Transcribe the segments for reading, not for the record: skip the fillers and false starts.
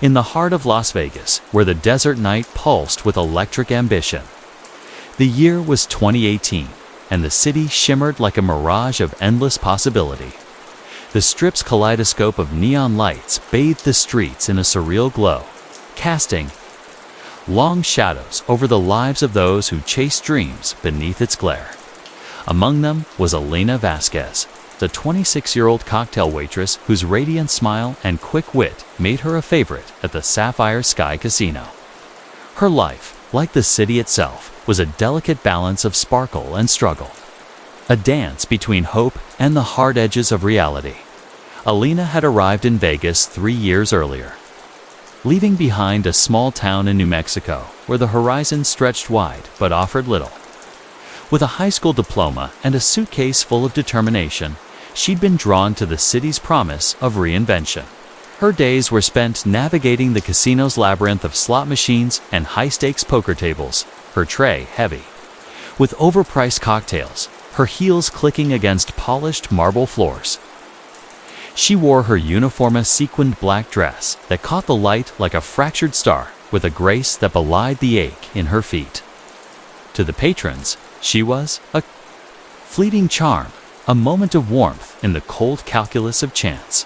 in the heart of Las Vegas, where the desert night pulsed with electric ambition. The year was 2018, and the city shimmered like a mirage of endless possibility. The Strip's kaleidoscope of neon lights bathed the streets in a surreal glow, casting long shadows over the lives of those who chased dreams beneath its glare. Among them was Elena Vasquez, the 26-year-old cocktail waitress whose radiant smile and quick wit made her a favorite at the Sapphire Sky Casino. Her life, like the city itself, was a delicate balance of sparkle and struggle, a dance between hope and the hard edges of reality. Elena had arrived in Vegas 3 years earlier, leaving behind a small town in New Mexico where the horizon stretched wide but offered little. With a high school diploma and a suitcase full of determination, she'd been drawn to the city's promise of reinvention. Her days were spent navigating the casino's labyrinth of slot machines and high-stakes poker tables, her tray heavy with overpriced cocktails, her heels clicking against polished marble floors. She wore her uniform sequined black dress that caught the light like a fractured star with a grace that belied the ache in her feet. To the patrons, she was a fleeting charm, a moment of warmth in the cold calculus of chance.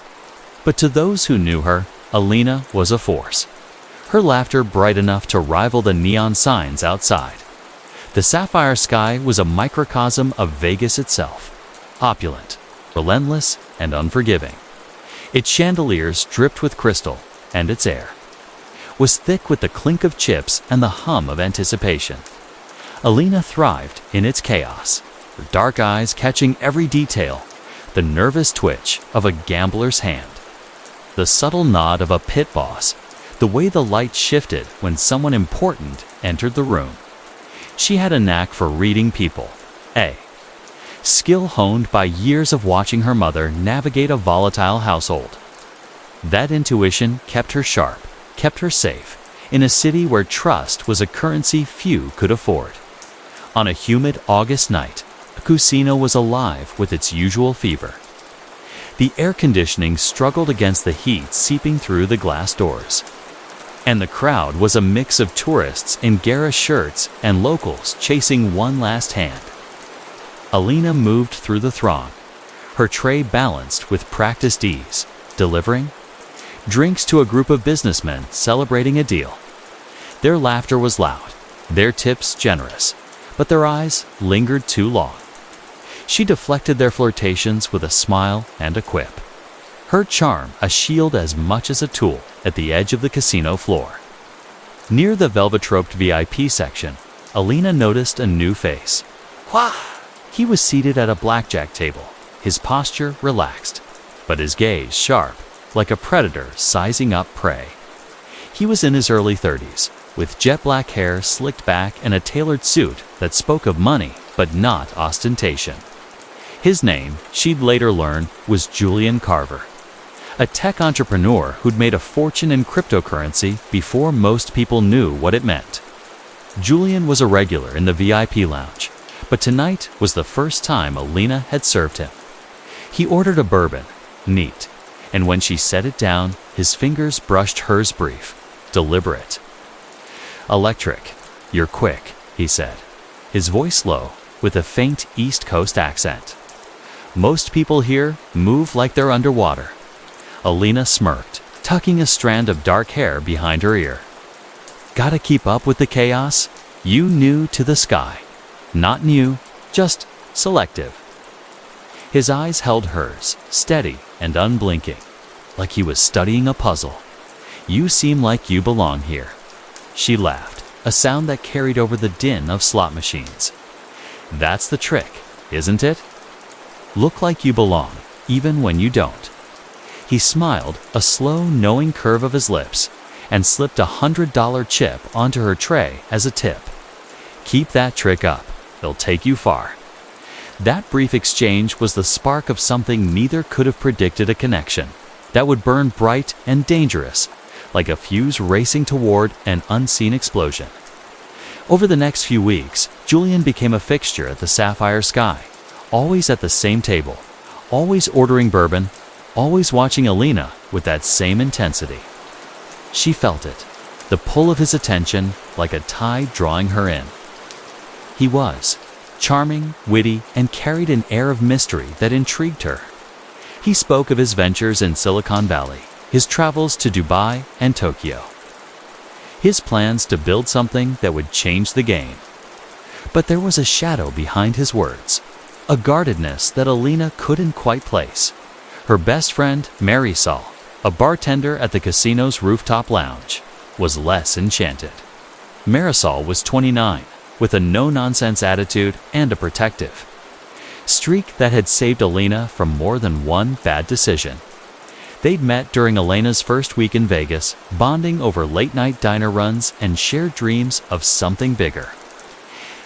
But to those who knew her, Elena was a force. Her laughter bright enough to rival the neon signs outside. The Sapphire Sky was a microcosm of Vegas itself, opulent, relentless, and unforgiving. Its chandeliers dripped with crystal, and its air was thick with the clink of chips and the hum of anticipation. Elena thrived in its chaos, her dark eyes catching every detail, the nervous twitch of a gambler's hand, the subtle nod of a pit boss, the way the light shifted when someone important entered the room. She had a knack for reading people, a skill honed by years of watching her mother navigate a volatile household. That intuition kept her sharp, kept her safe, in a city where trust was a currency few could afford. On a humid August night, the casino was alive with its usual fever. The air conditioning struggled against the heat seeping through the glass doors. And the crowd was a mix of tourists in garish shirts and locals chasing one last hand. Elena moved through the throng, her tray balanced with practiced ease, delivering drinks to a group of businessmen celebrating a deal. Their laughter was loud, their tips generous, but their eyes lingered too long. She deflected their flirtations with a smile and a quip, her charm a shield as much as a tool at the edge of the casino floor. Near the velvet-roped VIP section, Elena noticed a new face. Wah! He was seated at a blackjack table, his posture relaxed, but his gaze sharp, like a predator sizing up prey. He was in his early 30s, with jet black hair slicked back and a tailored suit that spoke of money but not ostentation. His name, she'd later learn, was Julian Carver, a tech entrepreneur who'd made a fortune in cryptocurrency before most people knew what it meant. Julian was a regular in the VIP lounge, but tonight was the first time Elena had served him. He ordered a bourbon, neat, and when she set it down, his fingers brushed hers brief, deliberate. "Electric, you're quick," he said, his voice low, with a faint East Coast accent. "Most people here move like they're underwater." Elena smirked, tucking a strand of dark hair behind her ear. "Gotta keep up with the chaos? You new to the sky." Not new, just selective. His eyes held hers, steady and unblinking, like he was studying a puzzle. "You seem like you belong here." She laughed, a sound that carried over the din of slot machines. "That's the trick, isn't it? Look like you belong, even when you don't." He smiled, a slow, knowing curve of his lips, and slipped a $100 chip onto her tray as a tip. "Keep that trick up. They'll take you far." That brief exchange was the spark of something neither could have predicted, a connection that would burn bright and dangerous, like a fuse racing toward an unseen explosion. Over the next few weeks, Julian became a fixture at the Sapphire Sky, always at the same table, always ordering bourbon, always watching Elena with that same intensity. She felt it, the pull of his attention like a tide drawing her in. He was charming, witty, and carried an air of mystery that intrigued her. He spoke of his ventures in Silicon Valley, his travels to Dubai and Tokyo, his plans to build something that would change the game. But there was a shadow behind his words, a guardedness that Alina couldn't quite place. Her best friend, Marisol, a bartender at the casino's rooftop lounge, was less enchanted. Marisol was 29, with a no-nonsense attitude and a protective streak that had saved Alina from more than one bad decision. They'd met during Elena's first week in Vegas, bonding over late-night diner runs and shared dreams of something bigger.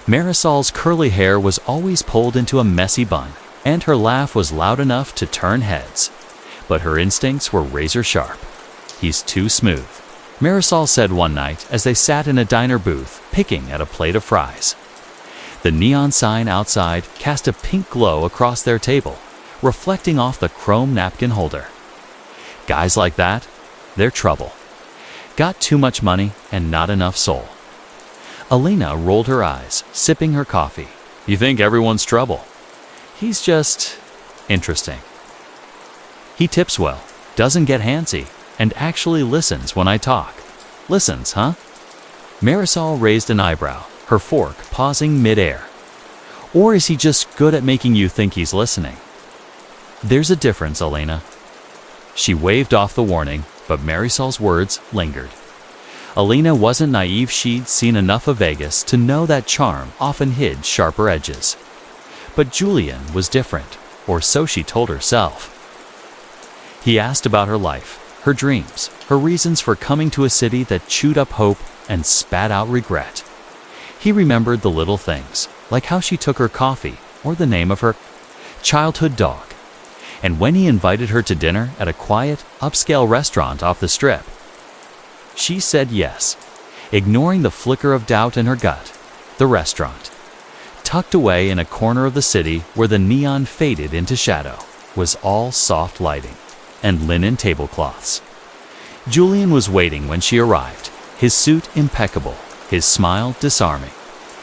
Marisol's curly hair was always pulled into a messy bun, and her laugh was loud enough to turn heads. But her instincts were razor-sharp. "He's too smooth," Marisol said one night as they sat in a diner booth, picking at a plate of fries. The neon sign outside cast a pink glow across their table, reflecting off the chrome napkin holder. Guys like that, they're trouble. Got too much money and not enough soul. Alina rolled her eyes, sipping her coffee. "You think everyone's trouble? He's just interesting. He tips well, doesn't get handsy, and actually listens when I talk." "Listens, huh?" Marisol raised an eyebrow, her fork pausing mid-air. "Or is he just good at making you think he's listening?" "There's a difference, Alina." She waved off the warning, but Marisol's words lingered. Alina wasn't naive. She'd seen enough of Vegas to know that charm often hid sharper edges. But Julian was different, or so she told herself. He asked about her life, her dreams, her reasons for coming to a city that chewed up hope and spat out regret. He remembered the little things, like how she took her coffee or the name of her childhood dog. And when he invited her to dinner at a quiet, upscale restaurant off the strip, she said yes, ignoring the flicker of doubt in her gut. The restaurant, tucked away in a corner of the city where the neon faded into shadow, was all soft lighting and linen tablecloths. Julian was waiting when she arrived, his suit impeccable, his smile disarming.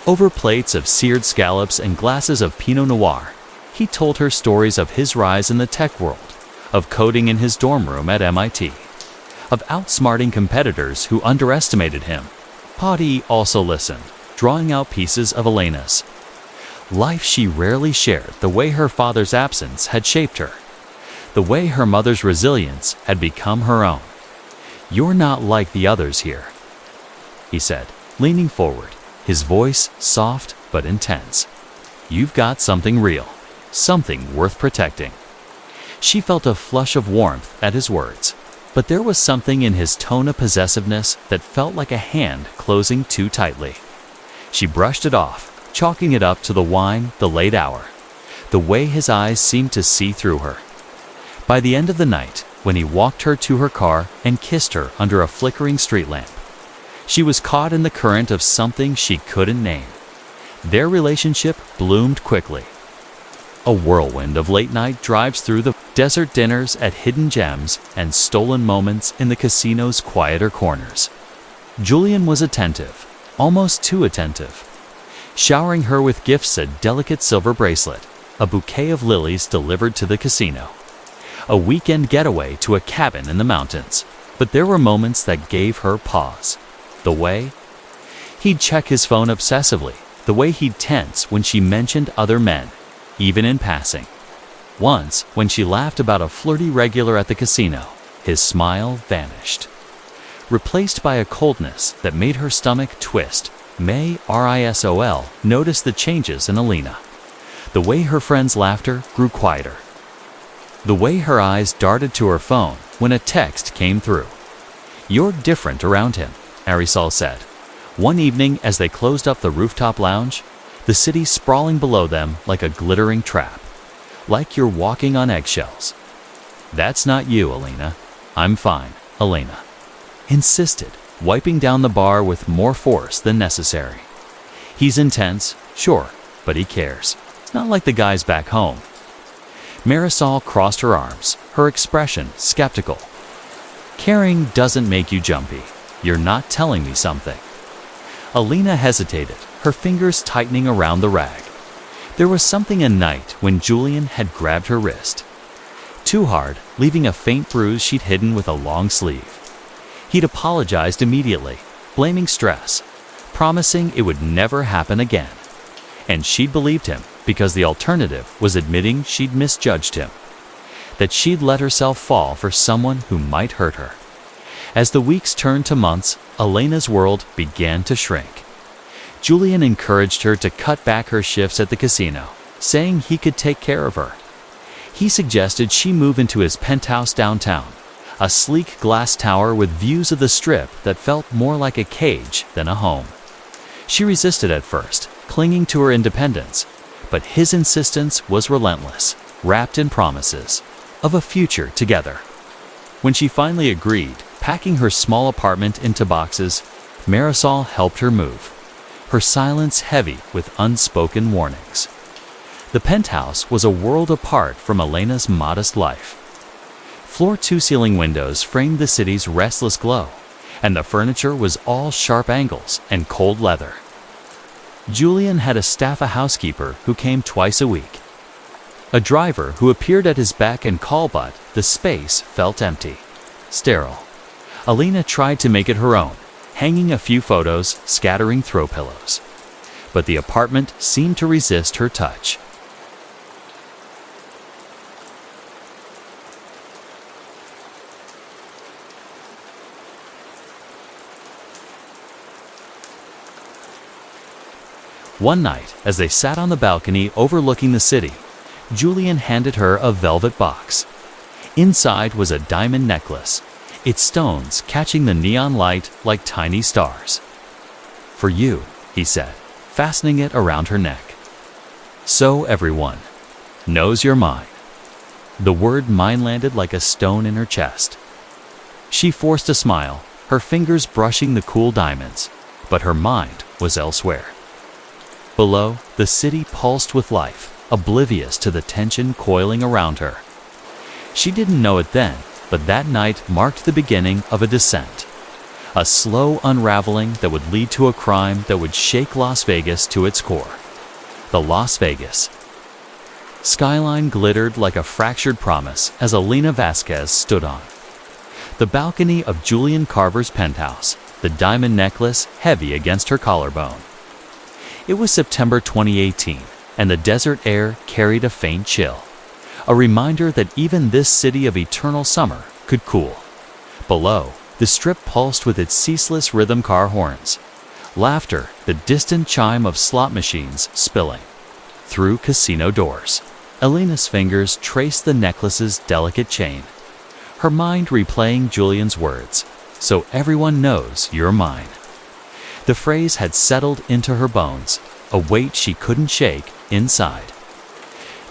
Over plates of seared scallops and glasses of Pinot Noir, he told her stories of his rise in the tech world, of coding in his dorm room at MIT, of outsmarting competitors who underestimated him. Patty also listened, drawing out pieces of Elena's life she rarely shared, the way her father's absence had shaped her, the way her mother's resilience had become her own. "You're not like the others here," he said, leaning forward, his voice soft but intense. "You've got something real, something worth protecting." She felt a flush of warmth at his words, but there was something in his tone of possessiveness that felt like a hand closing too tightly. She brushed it off, chalking it up to the wine, the late hour, the way his eyes seemed to see through her. By the end of the night, when he walked her to her car and kissed her under a flickering street lamp, she was caught in the current of something she couldn't name. Their relationship bloomed quickly. A whirlwind of late-night drives through the desert, dinners at hidden gems, and stolen moments in the casino's quieter corners. Julian was attentive, almost too attentive, showering her with gifts: a delicate silver bracelet, a bouquet of lilies delivered to the casino, a weekend getaway to a cabin in the mountains. But there were moments that gave her pause. The way he'd check his phone obsessively, the way he'd tense when she mentioned other men, even in passing. Once, when she laughed about a flirty regular at the casino, his smile vanished, replaced by a coldness that made her stomach twist. Marisol noticed the changes in Alina, the way her friend's laughter grew quieter, the way her eyes darted to her phone when a text came through. "You're different around him," Marisol said, one evening as they closed up the rooftop lounge, the city sprawling below them like a glittering trap. "Like you're walking on eggshells." "That's not you, Alina." "I'm fine," Alina insisted, wiping down the bar with more force than necessary. "He's intense, sure, but he cares. It's not like the guys back home." Marisol crossed her arms, her expression skeptical. Caring doesn't make you jumpy. You're not telling me something. Alina hesitated, her fingers tightening around the rag. There was something a night when Julian had grabbed her wrist. Too hard, leaving a faint bruise she'd hidden with a long sleeve. He'd apologized immediately, blaming stress, promising it would never happen again. And she'd believed him, because the alternative was admitting she'd misjudged him, that she'd let herself fall for someone who might hurt her. As the weeks turned to months, Elena's world began to shrink. Julian encouraged her to cut back her shifts at the casino, saying he could take care of her. He suggested she move into his penthouse downtown, a sleek glass tower with views of the Strip that felt more like a cage than a home. She resisted at first, clinging to her independence, but his insistence was relentless, wrapped in promises of a future together. When she finally agreed, packing her small apartment into boxes, Marisol helped her move, her silence heavy with unspoken warnings. The penthouse was a world apart from Elena's modest life. Floor-to-ceiling windows framed the city's restless glow, and the furniture was all sharp angles and cold leather. Julian had a staff housekeeper who came twice a week, a driver who appeared at his beck and call, but the space felt empty, sterile. Alina tried to make it her own, hanging a few photos, scattering throw pillows. But the apartment seemed to resist her touch. One night, as they sat on the balcony overlooking the city, Julian handed her a velvet box. Inside was a diamond necklace, its stones catching the neon light like tiny stars. "For you," he said, fastening it around her neck. "So everyone knows you're mine." The word mine landed like a stone in her chest. She forced a smile, her fingers brushing the cool diamonds, but her mind was elsewhere. Below, the city pulsed with life, oblivious to the tension coiling around her. She didn't know it then, but that night marked the beginning of a descent. A slow unraveling that would lead to a crime that would shake Las Vegas to its core. The Las Vegas skyline glittered like a fractured promise as Alina Vasquez stood on the balcony of Julian Carver's penthouse, the diamond necklace heavy against her collarbone. It was September 2018, and the desert air carried a faint chill, a reminder that even this city of eternal summer could cool. Below, the Strip pulsed with its ceaseless rhythm car horns, laughter, the distant chime of slot machines spilling through casino doors. Alina's fingers traced the necklace's delicate chain, her mind replaying Julian's words, "So everyone knows you're mine." The phrase had settled into her bones, a weight she couldn't shake inside.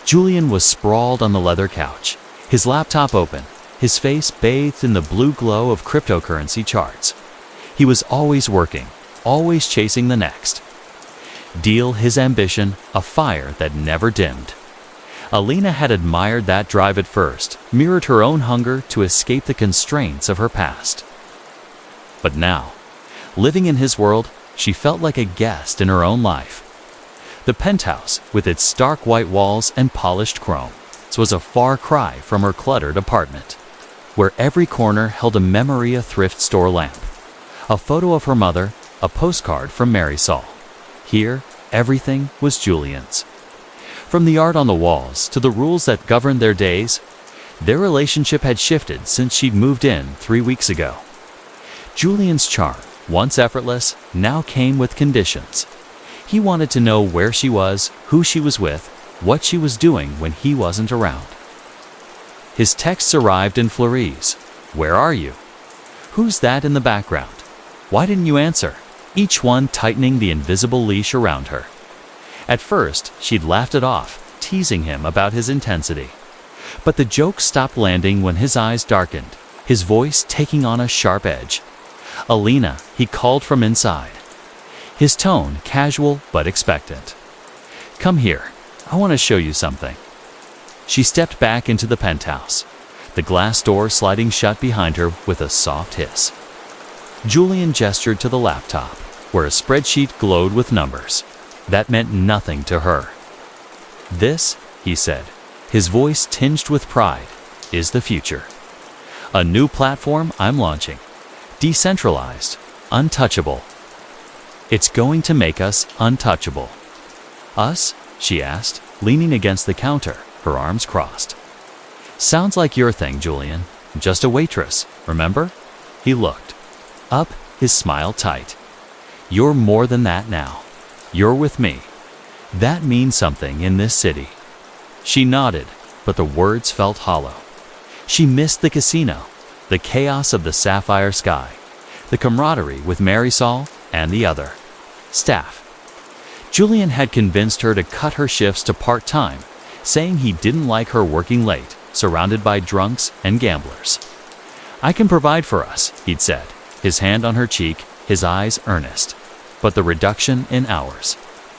Julian was sprawled on the leather couch, his laptop open, his face bathed in the blue glow of cryptocurrency charts. He was always working, always chasing the next deal, his ambition, a fire that never dimmed. Alina had admired that drive at first, mirrored her own hunger to escape the constraints of her past. But now, living in his world, she felt like a guest in her own life. The penthouse, with its stark white walls and polished chrome, was a far cry from her cluttered apartment, where every corner held a memory, a thrift store lamp, a photo of her mother, a postcard from Marisol. Here, everything was Julian's. From the art on the walls to the rules that governed their days, their relationship had shifted since she'd moved in 3 weeks ago. Julian's charm, once effortless, now came with conditions. He wanted to know where she was, who she was with, what she was doing when he wasn't around. His texts arrived in flurries. "Where are you? Who's that in the background? Why didn't you answer?" Each one tightening the invisible leash around her. At first, she'd laughed it off, teasing him about his intensity. But the joke stopped landing when his eyes darkened, his voice taking on a sharp edge. "Alina," he called from inside, his tone casual but expectant. "Come here. I want to show you something." She stepped back into the penthouse. the glass door sliding shut behind her with a soft hiss. Julian gestured to the laptop, where a spreadsheet glowed with numbers. That meant nothing to her. "This," he said, his voice tinged with pride, "is the future. A new platform I'm launching. Decentralized, untouchable. It's going to make us untouchable." "Us?" she asked, leaning against the counter, her arms crossed. "Sounds like your thing, Julian. Just a waitress, remember?" He looked up, his smile tight. "You're more than that now. You're with me. That means something in this city." She nodded, but the words felt hollow. She missed the casino, the chaos of the sapphire sky, the camaraderie with Marisol and the other staff. Julian had convinced her to cut her shifts to part-time, saying he didn't like her working late, surrounded by drunks and gamblers. "I can provide for us," he'd said, his hand on her cheek, his eyes earnest. But the reduction in hours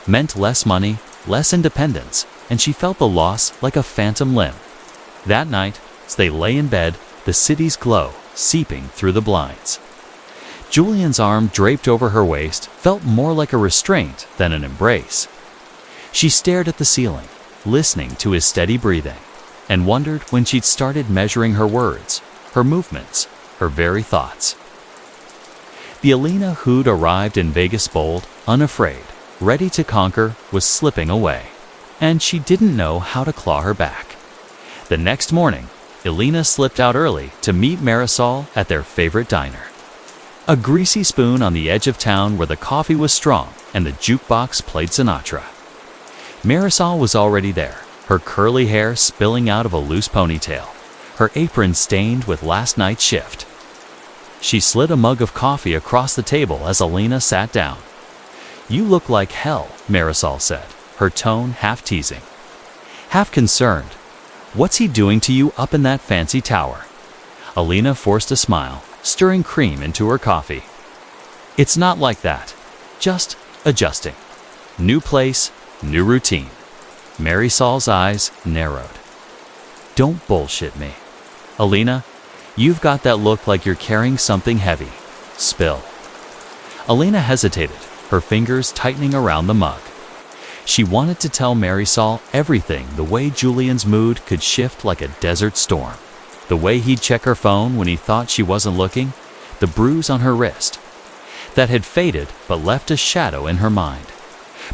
meant less money, less independence, and she felt the loss like a phantom limb. That night, as they lay in bed, the city's glow seeping through the blinds. Julian's arm draped over her waist felt more like a restraint than an embrace. She stared at the ceiling, listening to his steady breathing, and wondered when she'd started measuring her words, her movements, her very thoughts. The Alina who'd arrived in Vegas bold, unafraid, ready to conquer, was slipping away, and she didn't know how to claw her back. The next morning, Alina slipped out early to meet Marisol at their favorite diner. A greasy spoon on the edge of town where the coffee was strong and the jukebox played Sinatra. Marisol was already there, her curly hair spilling out of a loose ponytail, her apron stained with last night's shift. She slid a mug of coffee across the table as Alina sat down. "You look like hell," Marisol said, her tone half teasing, half concerned. "What's he doing to you up in that fancy tower?" Alina forced a smile, stirring cream into her coffee. "It's not like that. Just adjusting. New place, new routine." Marisol's eyes narrowed. "Don't bullshit me. Alina, you've got that look like you're carrying something heavy. Spill." Alina hesitated, her fingers tightening around the mug. She wanted to tell Marisol everything, the way Julian's mood could shift like a desert storm, the way he'd check her phone when he thought she wasn't looking, the bruise on her wrist that had faded but left a shadow in her mind.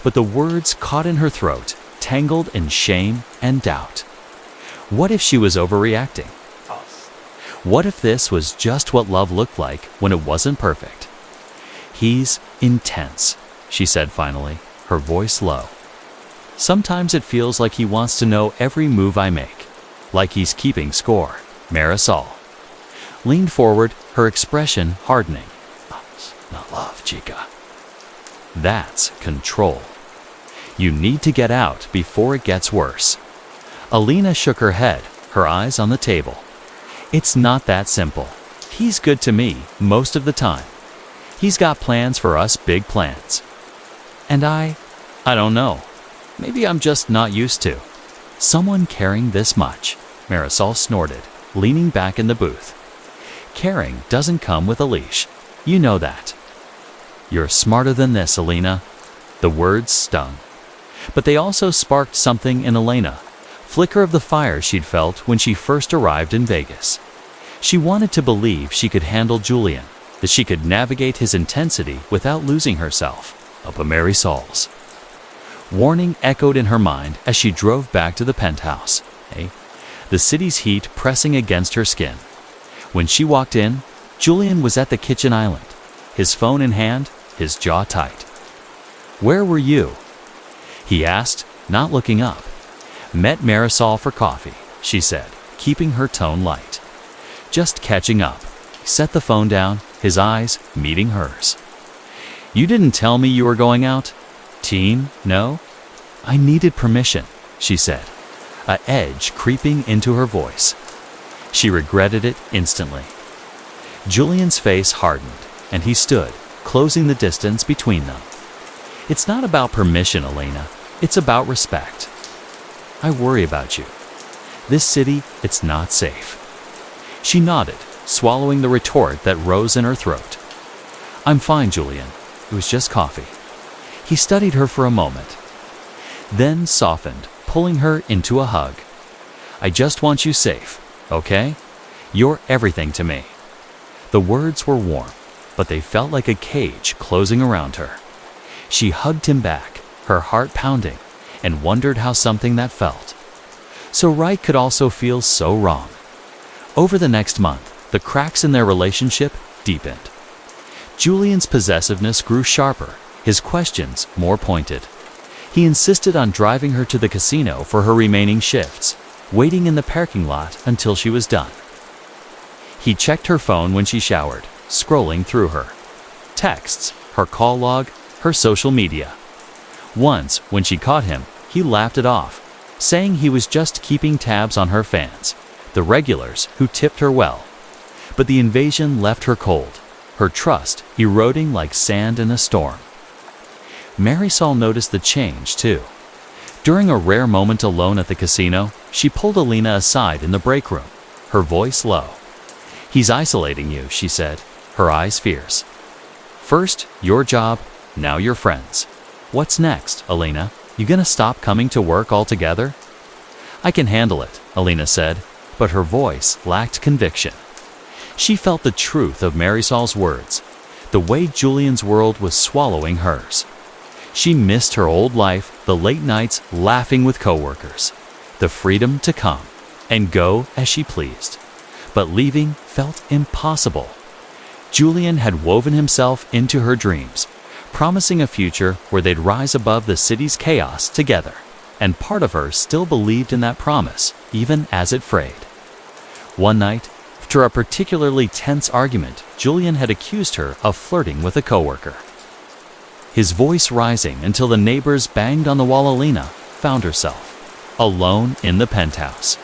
But the words caught in her throat, tangled in shame and doubt. What if she was overreacting? What if this was just what love looked like when it wasn't perfect? "He's intense," she said finally, her voice low. "Sometimes it feels like he wants to know every move I make, like he's keeping score." Marisol leaned forward, her expression hardening. "That's not love, chica. That's control. You need to get out before it gets worse." Alina shook her head, her eyes on the table. "It's not that simple. He's good to me most of the time. He's got plans for us, big plans. And I don't know. Maybe I'm just not used to someone caring this much." Marisol snorted, leaning back in the booth. "Caring doesn't come with a leash. You know that." "You're smarter than this, Alina." The words stung. But they also sparked something in Alina, flicker of the fire she'd felt when she first arrived in Vegas. She wanted to believe she could handle Julian, that she could navigate his intensity without losing herself. Up a Marisol's warning echoed in her mind as she drove back to the penthouse, the city's heat pressing against her skin. When she walked in, Julian was at the kitchen island, his phone in hand, his jaw tight. "Where were you?" he asked, not looking up. "Met Marisol for coffee," she said, keeping her tone light. "Just catching up." He set the phone down, his eyes meeting hers. "You didn't tell me you were going out? Team, no?" "I needed permission," she said, a edge creeping into her voice. She regretted it instantly. Julian's face hardened, and he stood, closing the distance between them. "It's not about permission, Alina. It's about respect. I worry about you. This city, it's not safe." She nodded, swallowing the retort that rose in her throat. "I'm fine, Julian. It was just coffee." He studied her for a moment, then softened, pulling her into a hug. "I just want you safe, okay? You're everything to me." The words were warm, but they felt like a cage closing around her. She hugged him back, her heart pounding, and wondered how something that felt so right could also feel so wrong. Over the next month, the cracks in their relationship deepened. Julian's possessiveness grew sharper, his questions more pointed. He insisted on driving her to the casino for her remaining shifts, waiting in the parking lot until she was done. He checked her phone when she showered, scrolling through her texts, her call log, her social media. Once, when she caught him, he laughed it off, saying he was just keeping tabs on her fans, the regulars who tipped her well. But the invasion left her cold, her trust eroding like sand in a storm. Marisol noticed the change, too. During a rare moment alone at the casino, she pulled Alina aside in the break room, her voice low. "He's isolating you," she said, her eyes fierce. "First, your job, now your friends. What's next, Alina? You gonna stop coming to work altogether?" "I can handle it," Alina said, but her voice lacked conviction. She felt the truth of Marisol's words, the way Julian's world was swallowing hers. She missed her old life, the late nights laughing with coworkers, the freedom to come and go as she pleased. But leaving felt impossible. Julian had woven himself into her dreams, promising a future where they'd rise above the city's chaos together. And part of her still believed in that promise, even as it frayed. One night, after a particularly tense argument, Julian had accused her of flirting with a coworker. His voice rising until the neighbors banged on the wall. Alina found herself alone in the penthouse.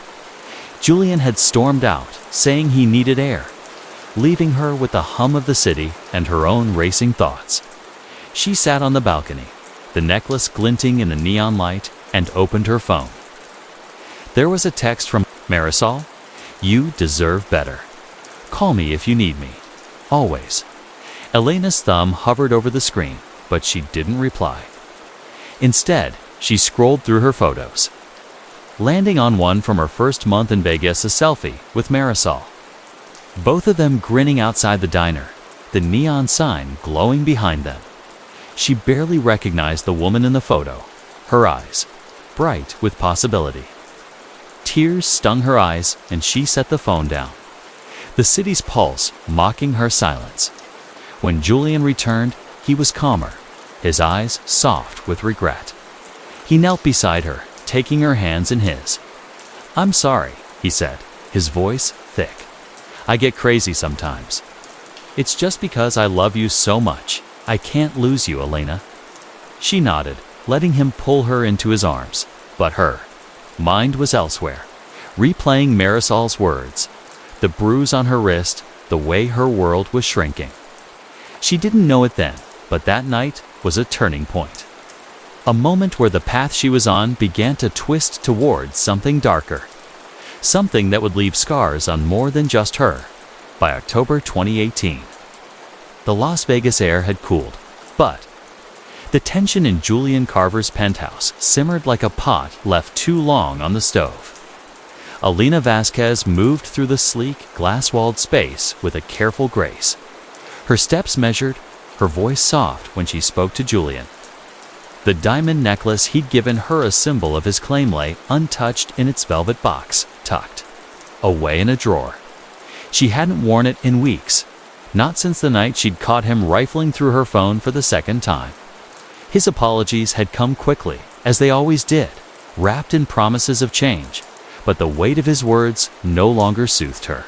Julian had stormed out, saying he needed air, leaving her with the hum of the city and her own racing thoughts. She sat on the balcony, the necklace glinting in the neon light, and opened her phone. There was a text from Marisol. "You deserve better. Call me if you need me. Always." Elena's thumb hovered over the screen, but she didn't reply. Instead, she scrolled through her photos, landing on one from her first month in Vegas, a selfie with Marisol. Both of them grinning outside the diner, the neon sign glowing behind them. She barely recognized the woman in the photo, her eyes bright with possibility. Tears stung her eyes, and she set the phone down, the city's pulse mocking her silence. When Julian returned, he was calmer, his eyes soft with regret. He knelt beside her, taking her hands in his. "I'm sorry," he said, his voice thick. "I get crazy sometimes. It's just because I love you so much. I can't lose you, Elena." She nodded, letting him pull her into his arms, but her mind was elsewhere, replaying Marisol's words, the bruise on her wrist, the way her world was shrinking. She didn't know it then, but that night was a turning point. A moment where the path she was on began to twist towards something darker, something that would leave scars on more than just her. By October 2018, the Las Vegas air had cooled, but the tension in Julian Carver's penthouse simmered like a pot left too long on the stove. Alina Vasquez moved through the sleek, glass-walled space with a careful grace, her steps measured, her voice soft when she spoke to Julian. The diamond necklace he'd given her, a symbol of his claim, lay untouched in its velvet box, tucked away in a drawer. She hadn't worn it in weeks, not since the night she'd caught him rifling through her phone for the second time. His apologies had come quickly, as they always did, wrapped in promises of change, but the weight of his words no longer soothed her.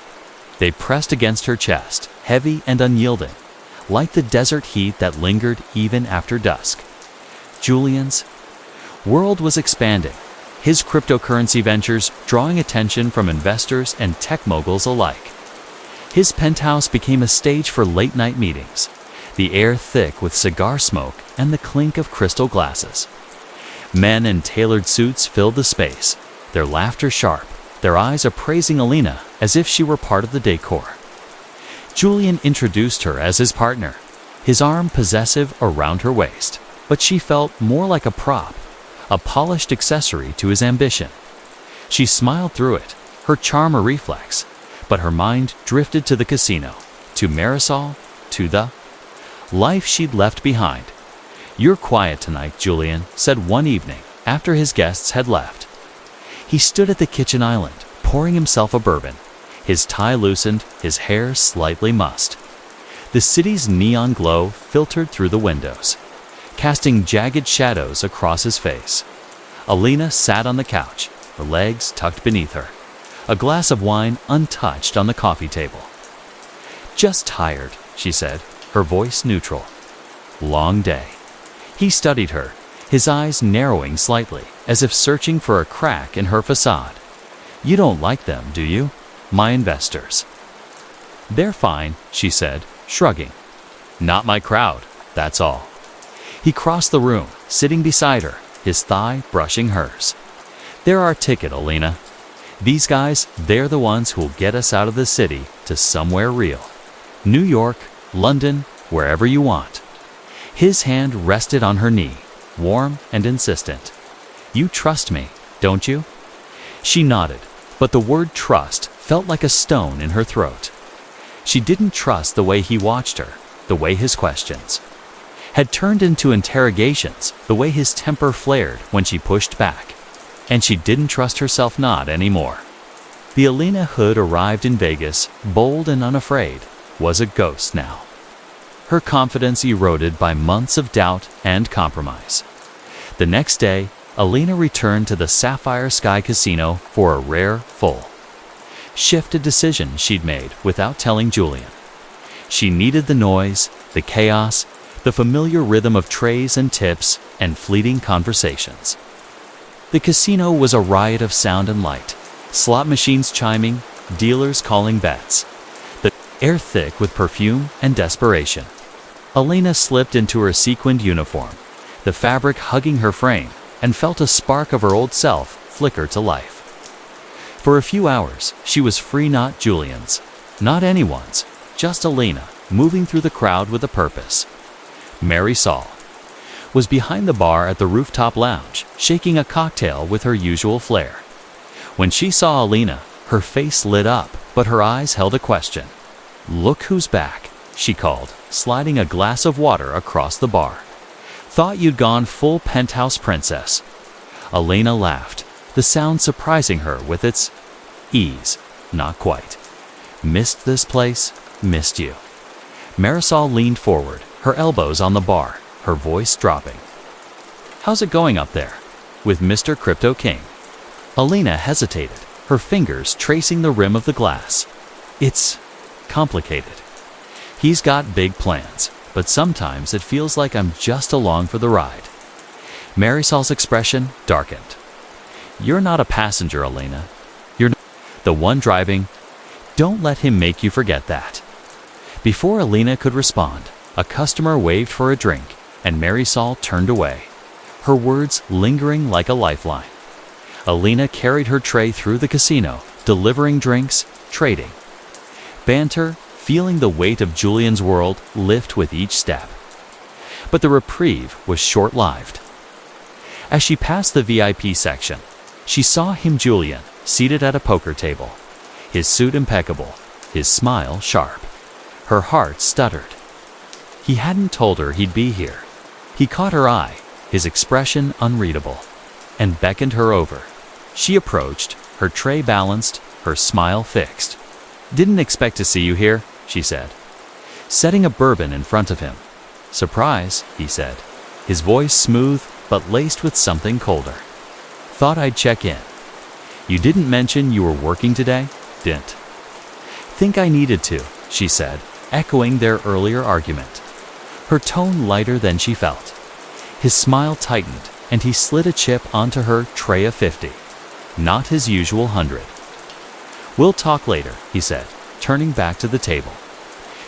They pressed against her chest, heavy and unyielding, like the desert heat that lingered even after dusk. Julian's world was expanding, his cryptocurrency ventures drawing attention from investors and tech moguls alike. His penthouse became a stage for late-night meetings, the air thick with cigar smoke and the clink of crystal glasses. Men in tailored suits filled the space, their laughter sharp, their eyes appraising Alina as if she were part of the decor. Julian introduced her as his partner, his arm possessive around her waist, but she felt more like a prop, a polished accessory to his ambition. She smiled through it, her charm a reflex, but her mind drifted to the casino, to Marisol, to the life she'd left behind. "You're quiet tonight," Julian said one evening after his guests had left. He stood at the kitchen island, pouring himself a bourbon, his tie loosened, his hair slightly mussed. The city's neon glow filtered through the windows, casting jagged shadows across his face. Alina sat on the couch, her legs tucked beneath her, a glass of wine untouched on the coffee table. "Just tired," she said, her voice neutral. "Long day." He studied her, his eyes narrowing slightly, as if searching for a crack in her facade. "You don't like them, do you? My investors." "They're fine," she said, shrugging. "Not my crowd, that's all." He crossed the room, sitting beside her, his thigh brushing hers. "They're our ticket, Alina. These guys, they're the ones who'll get us out of the city to somewhere real. New York, London, wherever you want." His hand rested on her knee, warm and insistent. "You trust me, don't you?" She nodded, but the word trust felt like a stone in her throat. She didn't trust the way he watched her, the way his questions had turned into interrogations, the way his temper flared when she pushed back. And she didn't trust herself not anymore. The Alina Hood arrived in Vegas, bold and unafraid, was a ghost now. Her confidence eroded by months of doubt and compromise. The next day, Alina returned to the Sapphire Sky Casino for a rare, full shift, a decision she'd made without telling Julian. She needed the noise, the chaos, the familiar rhythm of trays and tips and fleeting conversations. The casino was a riot of sound and light, slot machines chiming, dealers calling bets, the air thick with perfume and desperation. Alina slipped into her sequined uniform, the fabric hugging her frame, and felt a spark of her old self flicker to life. For a few hours, she was free, not Julian's, not anyone's, just Alina, moving through the crowd with a purpose. Marisol was behind the bar at the rooftop lounge, shaking a cocktail with her usual flair. When she saw Alina, her face lit up, but her eyes held a question. "Look who's back," she called, sliding a glass of water across the bar. "Thought you'd gone full penthouse princess." Alina laughed, the sound surprising her with its ease. "Not quite. Missed this place, missed you." Marisol leaned forward, her elbows on the bar, her voice dropping. "How's it going up there with Mr. Crypto King?" Alina hesitated, her fingers tracing the rim of the glass. "It's complicated. He's got big plans, but sometimes it feels like I'm just along for the ride." Marisol's expression darkened. "You're not a passenger, Alina. You're the one driving. Don't let him make you forget that." Before Alina could respond, a customer waved for a drink, and Marisol turned away, her words lingering like a lifeline. Alina carried her tray through the casino, delivering drinks, trading banter, feeling the weight of Julian's world lift with each step. But the reprieve was short-lived. As she passed the VIP section, she saw him, Julian, seated at a poker table, his suit impeccable, his smile sharp. Her heart stuttered. He hadn't told her he'd be here. He caught her eye, his expression unreadable, and beckoned her over. She approached, her tray balanced, her smile fixed. "Didn't expect to see you here," she said, setting a bourbon in front of him. "Surprise," he said, his voice smooth but laced with something colder. "Thought I'd check in. You didn't mention you were working today, didn't?" "Think I needed to," she said, echoing their earlier argument, her tone lighter than she felt. His smile tightened, and he slid a chip onto her tray of 50, not his usual 100. "We'll talk later," he said, turning back to the table.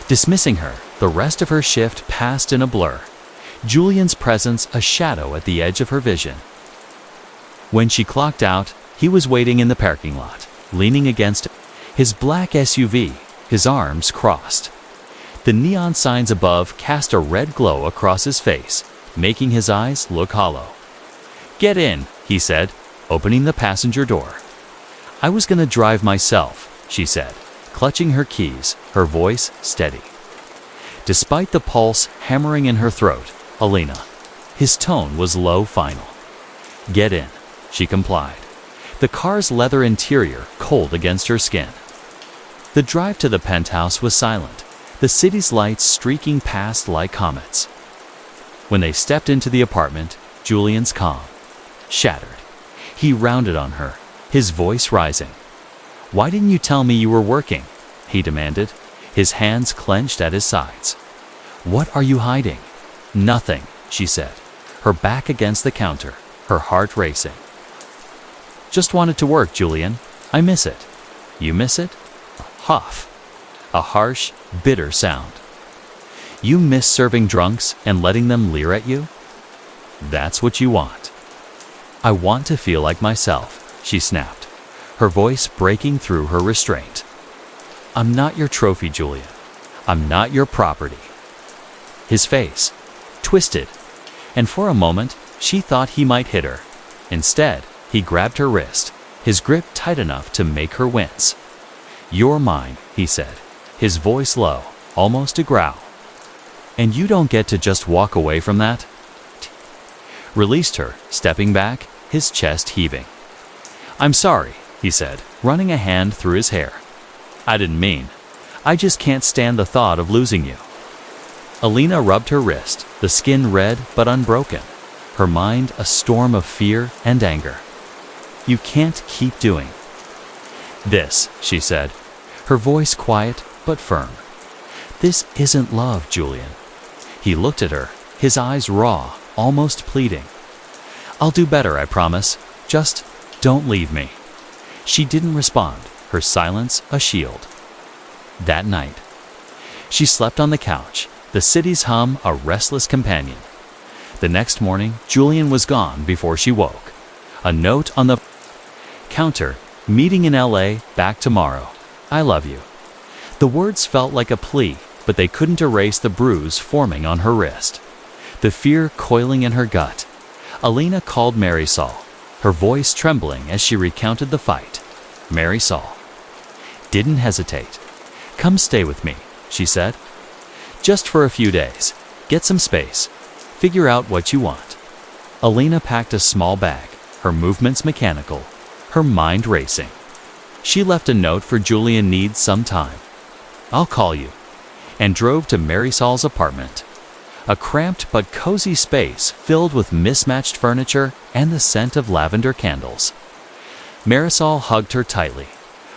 Dismissing her, the rest of her shift passed in a blur, Julian's presence a shadow at the edge of her vision. When she clocked out, he was waiting in the parking lot, leaning against his black SUV, his arms crossed. The neon signs above cast a red glow across his face, making his eyes look hollow. "Get in," he said, opening the passenger door. "I was gonna drive myself," she said, clutching her keys, her voice steady. Despite the pulse hammering in her throat, Alina, his tone was low final. "Get in," she complied, the car's leather interior cold against her skin. The drive to the penthouse was silent, the city's lights streaking past like comets. When they stepped into the apartment, Julian's calm shattered. He rounded on her, his voice rising. "Why didn't you tell me you were working?" he demanded, his hands clenched at his sides. "What are you hiding?" "Nothing," she said, her back against the counter, her heart racing. "Just wanted to work, Julian. I miss it." "You miss it?" Huff. A harsh, bitter sound. "You miss serving drunks and letting them leer at you?" "That's what you want." "I want to feel like myself," she snapped, her voice breaking through her restraint. "I'm not your trophy, Julian. I'm not your property." His face twisted, and for a moment she thought he might hit her. Instead, he grabbed her wrist, his grip tight enough to make her wince. "You're mine," he said, his voice low, almost a growl. "And you don't get to just walk away from that?" Released her, stepping back, his chest heaving. "I'm sorry," he said, running a hand through his hair. "I didn't mean. I just can't stand the thought of losing you." Alina rubbed her wrist, the skin red but unbroken, her mind a storm of fear and anger. "You can't keep doing this," she said, her voice quiet but firm. "This isn't love, Julian." He looked at her, his eyes raw, almost pleading. "I'll do better, I promise. Just don't leave me." She didn't respond, her silence a shield. That night, she slept on the couch, the city's hum a restless companion. The next morning, Julian was gone before she woke. A note on the counter, "Meeting in LA, back tomorrow. I love you." The words felt like a plea, but they couldn't erase the bruise forming on her wrist, the fear coiling in her gut. Alina called Marisol, her voice trembling as she recounted the fight. Marisol didn't hesitate. "Come stay with me," she said. "Just for a few days. Get some space. Figure out what you want." Alina packed a small bag, her movements mechanical, her mind racing. She left a note for Julian needs some time. "I'll call you," and drove to Marisol's apartment. A cramped but cozy space filled with mismatched furniture and the scent of lavender candles. Marisol hugged her tightly,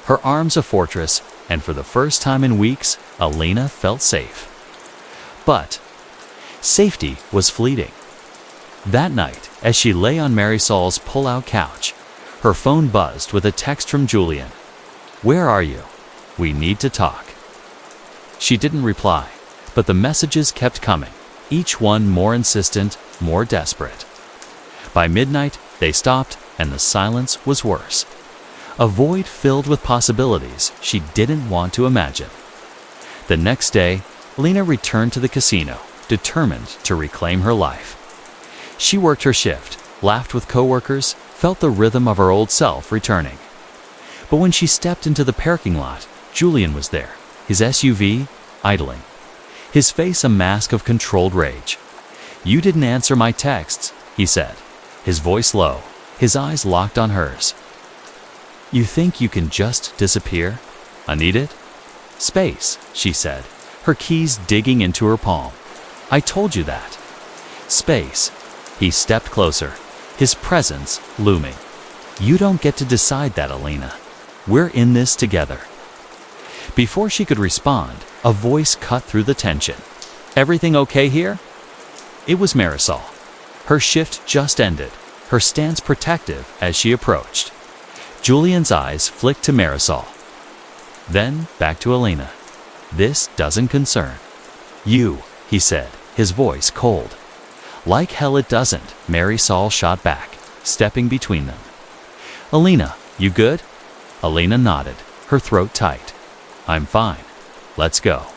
her arms a fortress, and for the first time in weeks, Alina felt safe. But safety was fleeting. That night, as she lay on Marisol's pull-out couch, her phone buzzed with a text from Julian. "Where are you? We need to talk." She didn't reply, but the messages kept coming, each one more insistent, more desperate. By midnight, they stopped, and the silence was worse. A void filled with possibilities she didn't want to imagine. The next day, Lena returned to the casino, determined to reclaim her life. She worked her shift, laughed with coworkers, felt the rhythm of her old self returning. But when she stepped into the parking lot, Julian was there, his SUV idling, his face a mask of controlled rage. "You didn't answer my texts," he said, his voice low, his eyes locked on hers. "You think you can just disappear? I need it?" "Space," she said, her keys digging into her palm. "I told you that." "Space." He stepped closer, his presence looming. "You don't get to decide that, Alina. We're in this together." Before she could respond, a voice cut through the tension. "Everything okay here?" It was Marisol. Her shift just ended, her stance protective as she approached. Julian's eyes flicked to Marisol, then back to Alina. "This doesn't concern you," he said, his voice cold. "Like hell it doesn't," Marisol shot back, stepping between them. "Alina, you good?" Alina nodded, her throat tight. "I'm fine. Let's go."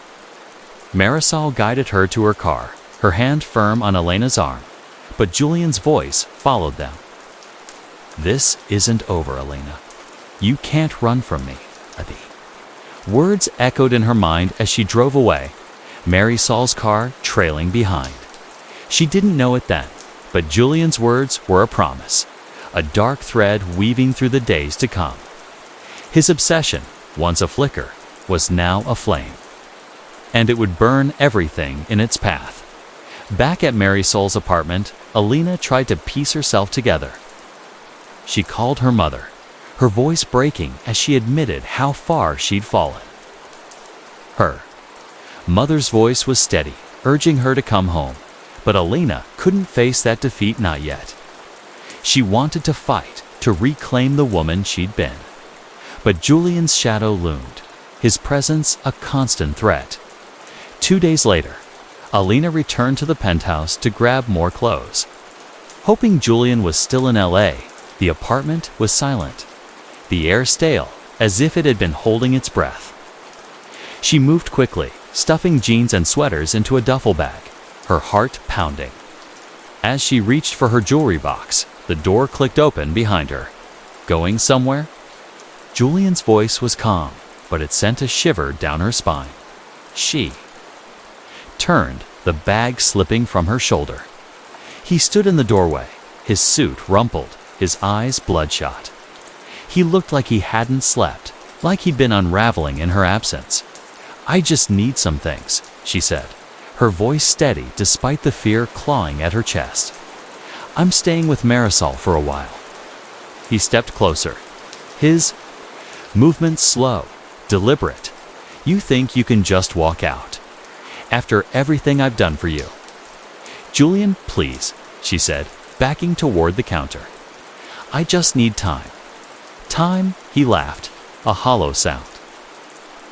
Marisol guided her to her car, her hand firm on Elena's arm, but Julian's voice followed them. "This isn't over, Elena. You can't run from me, Adi." Words echoed in her mind as she drove away, Marisol's car trailing behind. She didn't know it then, but Julian's words were a promise, a dark thread weaving through the days to come. His obsession, once a flicker, was now a flame, and it would burn everything in its path. Back at Marisol's apartment, Alina tried to piece herself together. She called her mother, her voice breaking as she admitted how far she'd fallen. Her mother's voice was steady, urging her to come home, but Alina couldn't face that defeat, not yet. She wanted to fight, to reclaim the woman she'd been. But Julian's shadow loomed, his presence a constant threat. 2 days later, Alina returned to the penthouse to grab more clothes. Hoping Julian was still in LA, the apartment was silent, the air stale, as if it had been holding its breath. She moved quickly, stuffing jeans and sweaters into a duffel bag, her heart pounding. As she reached for her jewelry box, the door clicked open behind her. "Going somewhere?" Julian's voice was calm, but it sent a shiver down her spine. She turned, the bag slipping from her shoulder. He stood in the doorway, his suit rumpled, his eyes bloodshot. He looked like he hadn't slept, like he'd been unraveling in her absence. "I just need some things," she said, her voice steady despite the fear clawing at her chest. "I'm staying with Marisol for a while." He stepped closer, his movements slow, deliberate. "You think you can just walk out? After everything I've done for you?" "Julian, please," she said, backing toward the counter. "I just need time." "Time?" He laughed, a hollow sound.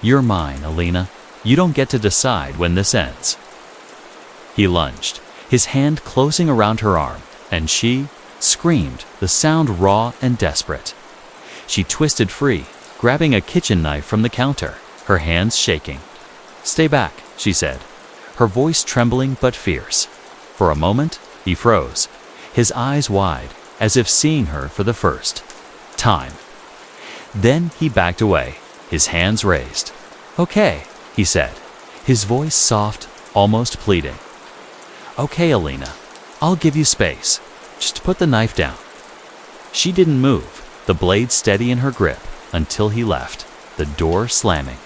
"You're mine, Alina. You don't get to decide when this ends." He lunged, his hand closing around her arm, and she screamed, the sound raw and desperate. She twisted free, grabbing a kitchen knife from the counter, her hands shaking. "Stay back," she said, her voice trembling but fierce. For a moment, he froze, his eyes wide, as if seeing her for the first time. Then he backed away, his hands raised. "Okay," he said, his voice soft, almost pleading. "Okay, Alina, I'll give you space. Just put the knife down." She didn't move, the blade steady in her grip, until he left, the door slamming.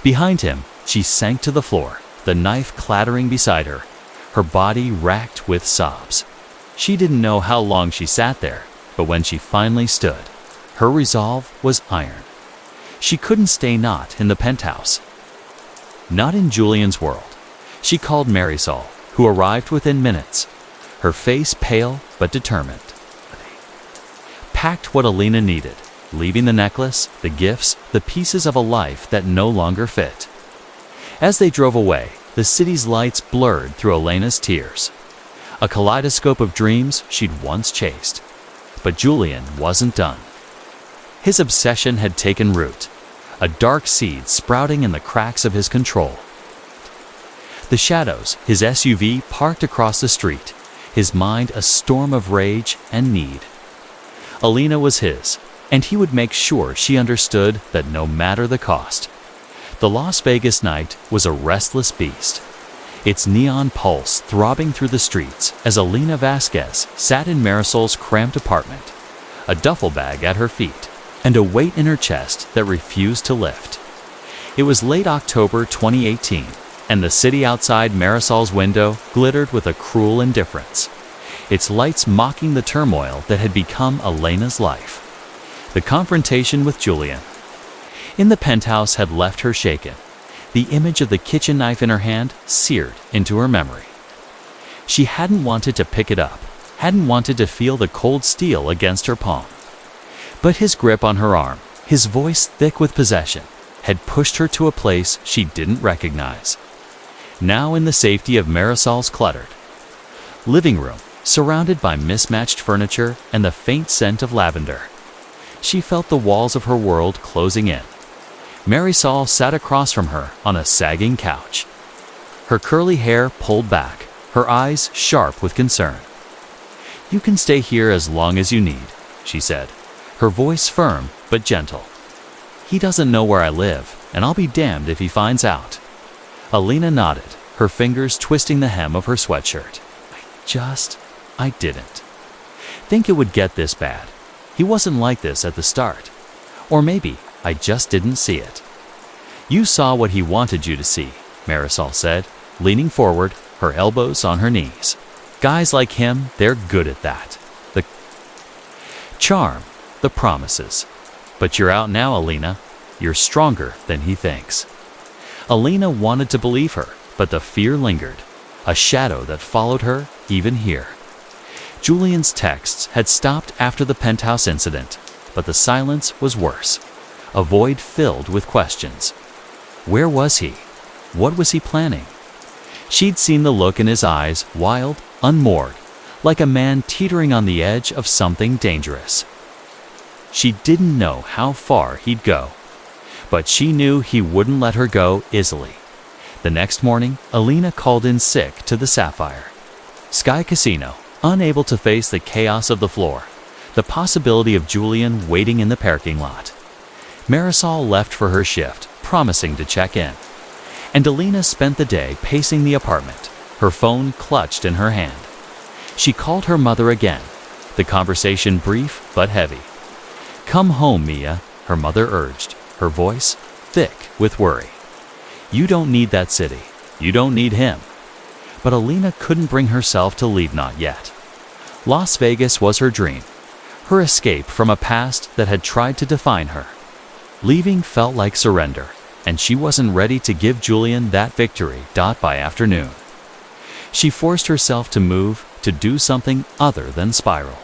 Behind him, she sank to the floor, the knife clattering beside her, her body racked with sobs. She didn't know how long she sat there, but when she finally stood, her resolve was iron. She couldn't stay not in the penthouse. Not in Julian's world. She called Marisol, who arrived within minutes, her face pale but determined. Packed what Alina needed, leaving the necklace, the gifts, the pieces of a life that no longer fit. As they drove away, the city's lights blurred through Elena's tears, a kaleidoscope of dreams she'd once chased. But Julian wasn't done. His obsession had taken root, a dark seed sprouting in the cracks of his control. The shadows, his SUV parked across the street, his mind a storm of rage and need. Alina was his, and he would make sure she understood that no matter the cost. The Las Vegas night was a restless beast, its neon pulse throbbing through the streets as Alina Vasquez sat in Marisol's cramped apartment, a duffel bag at her feet, and a weight in her chest that refused to lift. It was late October 2018, and the city outside Marisol's window glittered with a cruel indifference, its lights mocking the turmoil that had become Elena's life. The confrontation with Julian in the penthouse had left her shaken, the image of the kitchen knife in her hand seared into her memory. She hadn't wanted to pick it up, hadn't wanted to feel the cold steel against her palm. But his grip on her arm, his voice thick with possession, had pushed her to a place she didn't recognize. Now in the safety of Marisol's cluttered living room, surrounded by mismatched furniture and the faint scent of lavender, She felt the walls of her world closing in. Marisol sat across from her on a sagging couch. Her curly hair pulled back, her eyes sharp with concern. "You can stay here as long as you need," she said, her voice firm but gentle. "He doesn't know where I live, and I'll be damned if he finds out." Alina nodded, her fingers twisting the hem of her sweatshirt. I didn't think it would get this bad. He wasn't like this at the start. Or maybe I just didn't see it." "You saw what he wanted you to see," Marisol said, leaning forward, her elbows on her knees. "Guys like him, they're good at that. The charm, the promises. But you're out now, Alina. You're stronger than he thinks." Alina wanted to believe her, but the fear lingered, a shadow that followed her even here. Julian's texts had stopped after the penthouse incident, but the silence was worse, a void filled with questions. Where was he? What was he planning? She'd seen the look in his eyes, wild, unmoored, like a man teetering on the edge of something dangerous. She didn't know how far he'd go, but she knew he wouldn't let her go easily. The next morning, Alina called in sick to the Sapphire Sky Casino, unable to face the chaos of the floor, the possibility of Julian waiting in the parking lot. Marisol left for her shift, promising to check in. And Alina spent the day pacing the apartment, her phone clutched in her hand. She called her mother again, the conversation brief but heavy. "Come home, Mia," her mother urged, her voice thick with worry. "You don't need that city. You don't need him." But Alina couldn't bring herself to leave not yet. Las Vegas was her dream, her escape from a past that had tried to define her. Leaving felt like surrender, and she wasn't ready to give Julian that victory by afternoon. She forced herself to move, to do something other than spiral.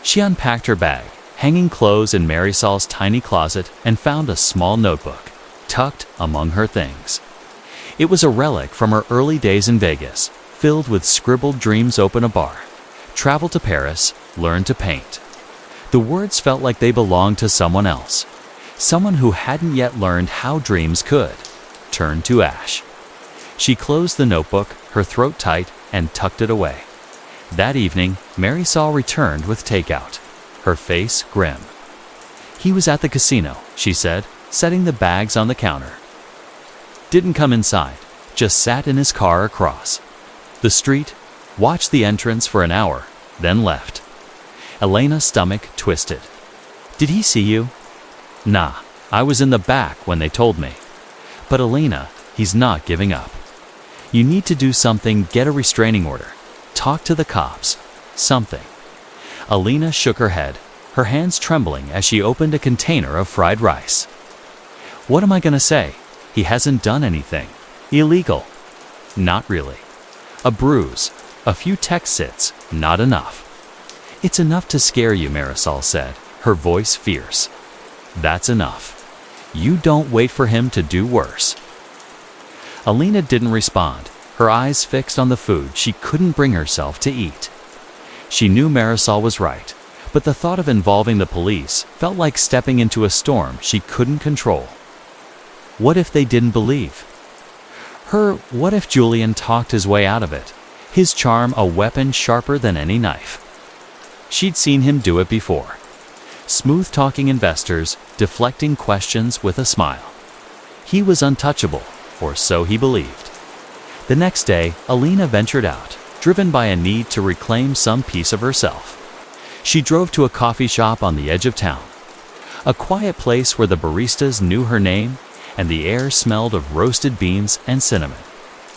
She unpacked her bag, hanging clothes in Marisol's tiny closet, and found a small notebook, tucked among her things. It was a relic from her early days in Vegas, filled with scribbled dreams: open a bar, travel to Paris, learn to paint. The words felt like they belonged to someone else, someone who hadn't yet learned how dreams could turn to ash. She closed the notebook, her throat tight, and tucked it away. That evening, Marisol returned with takeout, her face grim. "He was at the casino," she said, setting the bags on the counter. "Didn't come inside, just sat in his car across the street, watched the entrance for an hour, then left." Alina's stomach twisted. "Did he see you?" "Nah, I was in the back when they told me." "But Alina, he's not giving up. You need to do something, get a restraining order. Talk to the cops. Something." Alina shook her head, her hands trembling as she opened a container of fried rice. "What am I going to say? He hasn't done anything illegal." "Not really. A bruise, a few tech sits, not enough." "It's enough to scare you," Marisol said, her voice fierce. "That's enough. You don't wait for him to do worse." Alina didn't respond, her eyes fixed on the food she couldn't bring herself to eat. She knew Marisol was right, but the thought of involving the police felt like stepping into a storm she couldn't control. What if they didn't believe her? What if Julian talked his way out of it, his charm a weapon sharper than any knife? She'd seen him do it before. Smooth-talking investors, deflecting questions with a smile. He was untouchable, or so he believed. The next day, Alina ventured out, driven by a need to reclaim some piece of herself. She drove to a coffee shop on the edge of town, a quiet place where the baristas knew her name and the air smelled of roasted beans and cinnamon.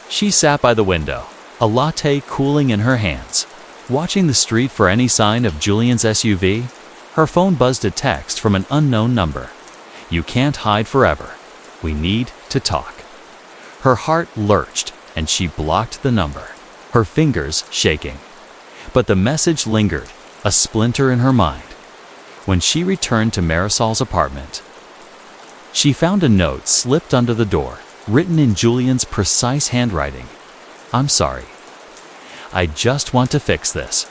She sat by the window, a latte cooling in her hands, watching the street for any sign of Julian's SUV. Her phone buzzed a text from an unknown number. "You can't hide forever. We need to talk." Her heart lurched, and she blocked the number, her fingers shaking. But the message lingered, a splinter in her mind. When she returned to Marisol's apartment, she found a note slipped under the door, written in Julian's precise handwriting. "I'm sorry. I just want to fix this.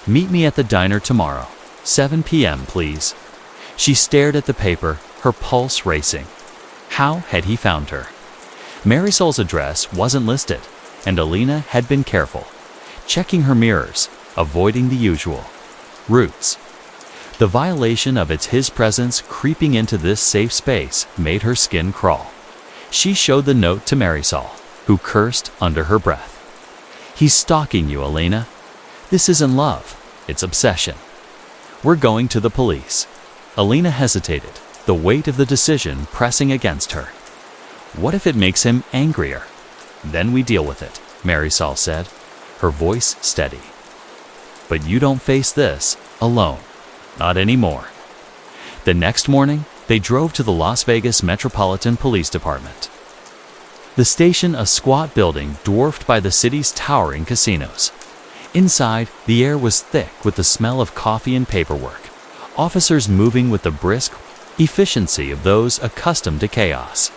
Meet me at the diner tomorrow, 7 p.m. please." She stared at the paper, her pulse racing. How had he found her? Marisol's address wasn't listed, and Alina had been careful, checking her mirrors, avoiding the usual routes. The violation of his presence creeping into this safe space made her skin crawl. She showed the note to Marisol, who cursed under her breath. "He's stalking you, Alina. This isn't love, it's obsession. We're going to the police." Alina hesitated, the weight of the decision pressing against her. "What if it makes him angrier?" "Then we deal with it," Marisol said, her voice steady. "But you don't face this alone. Not anymore." The next morning, they drove to the Las Vegas Metropolitan Police Department. The station, a squat building dwarfed by the city's towering casinos. Inside, the air was thick with the smell of coffee and paperwork, officers moving with the brisk efficiency of those accustomed to chaos.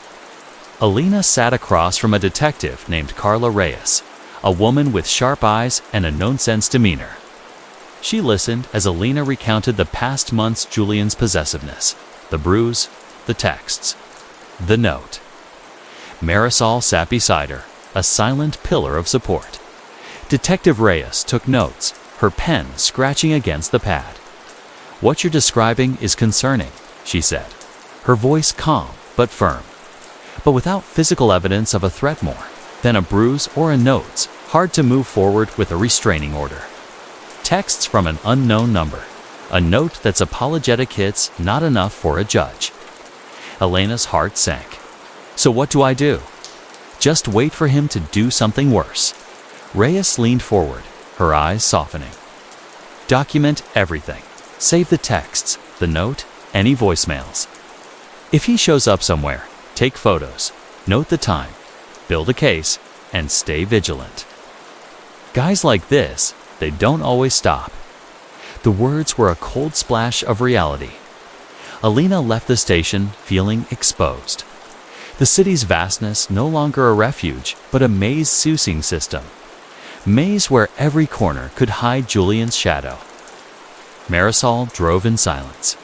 Alina sat across from a detective named Carla Reyes, a woman with sharp eyes and a no-sense demeanor. She listened as Alina recounted the past month's Julian's possessiveness, the bruise, the texts, the note. Marisol sat beside her, a silent pillar of support. Detective Reyes took notes, her pen scratching against the pad. "What you're describing is concerning," she said, her voice calm but firm. "But without physical evidence of a threat more than a bruise or a note's hard to move forward with a restraining order." Texts from an unknown number. A note that's apologetic hits not enough for a judge. Elena's heart sank. "So what do I do?" "Just wait for him to do something worse." Reyes leaned forward, her eyes softening. "Document everything. Save the texts, the note, any voicemails. If he shows up somewhere, take photos, note the time, build a case, and stay vigilant. Guys like this, they don't always stop." The words were a cold splash of reality. Alina left the station feeling exposed. The city's vastness no longer a refuge, but a maze-sucing system. Maze where every corner could hide Julian's shadow. Marisol drove in silence,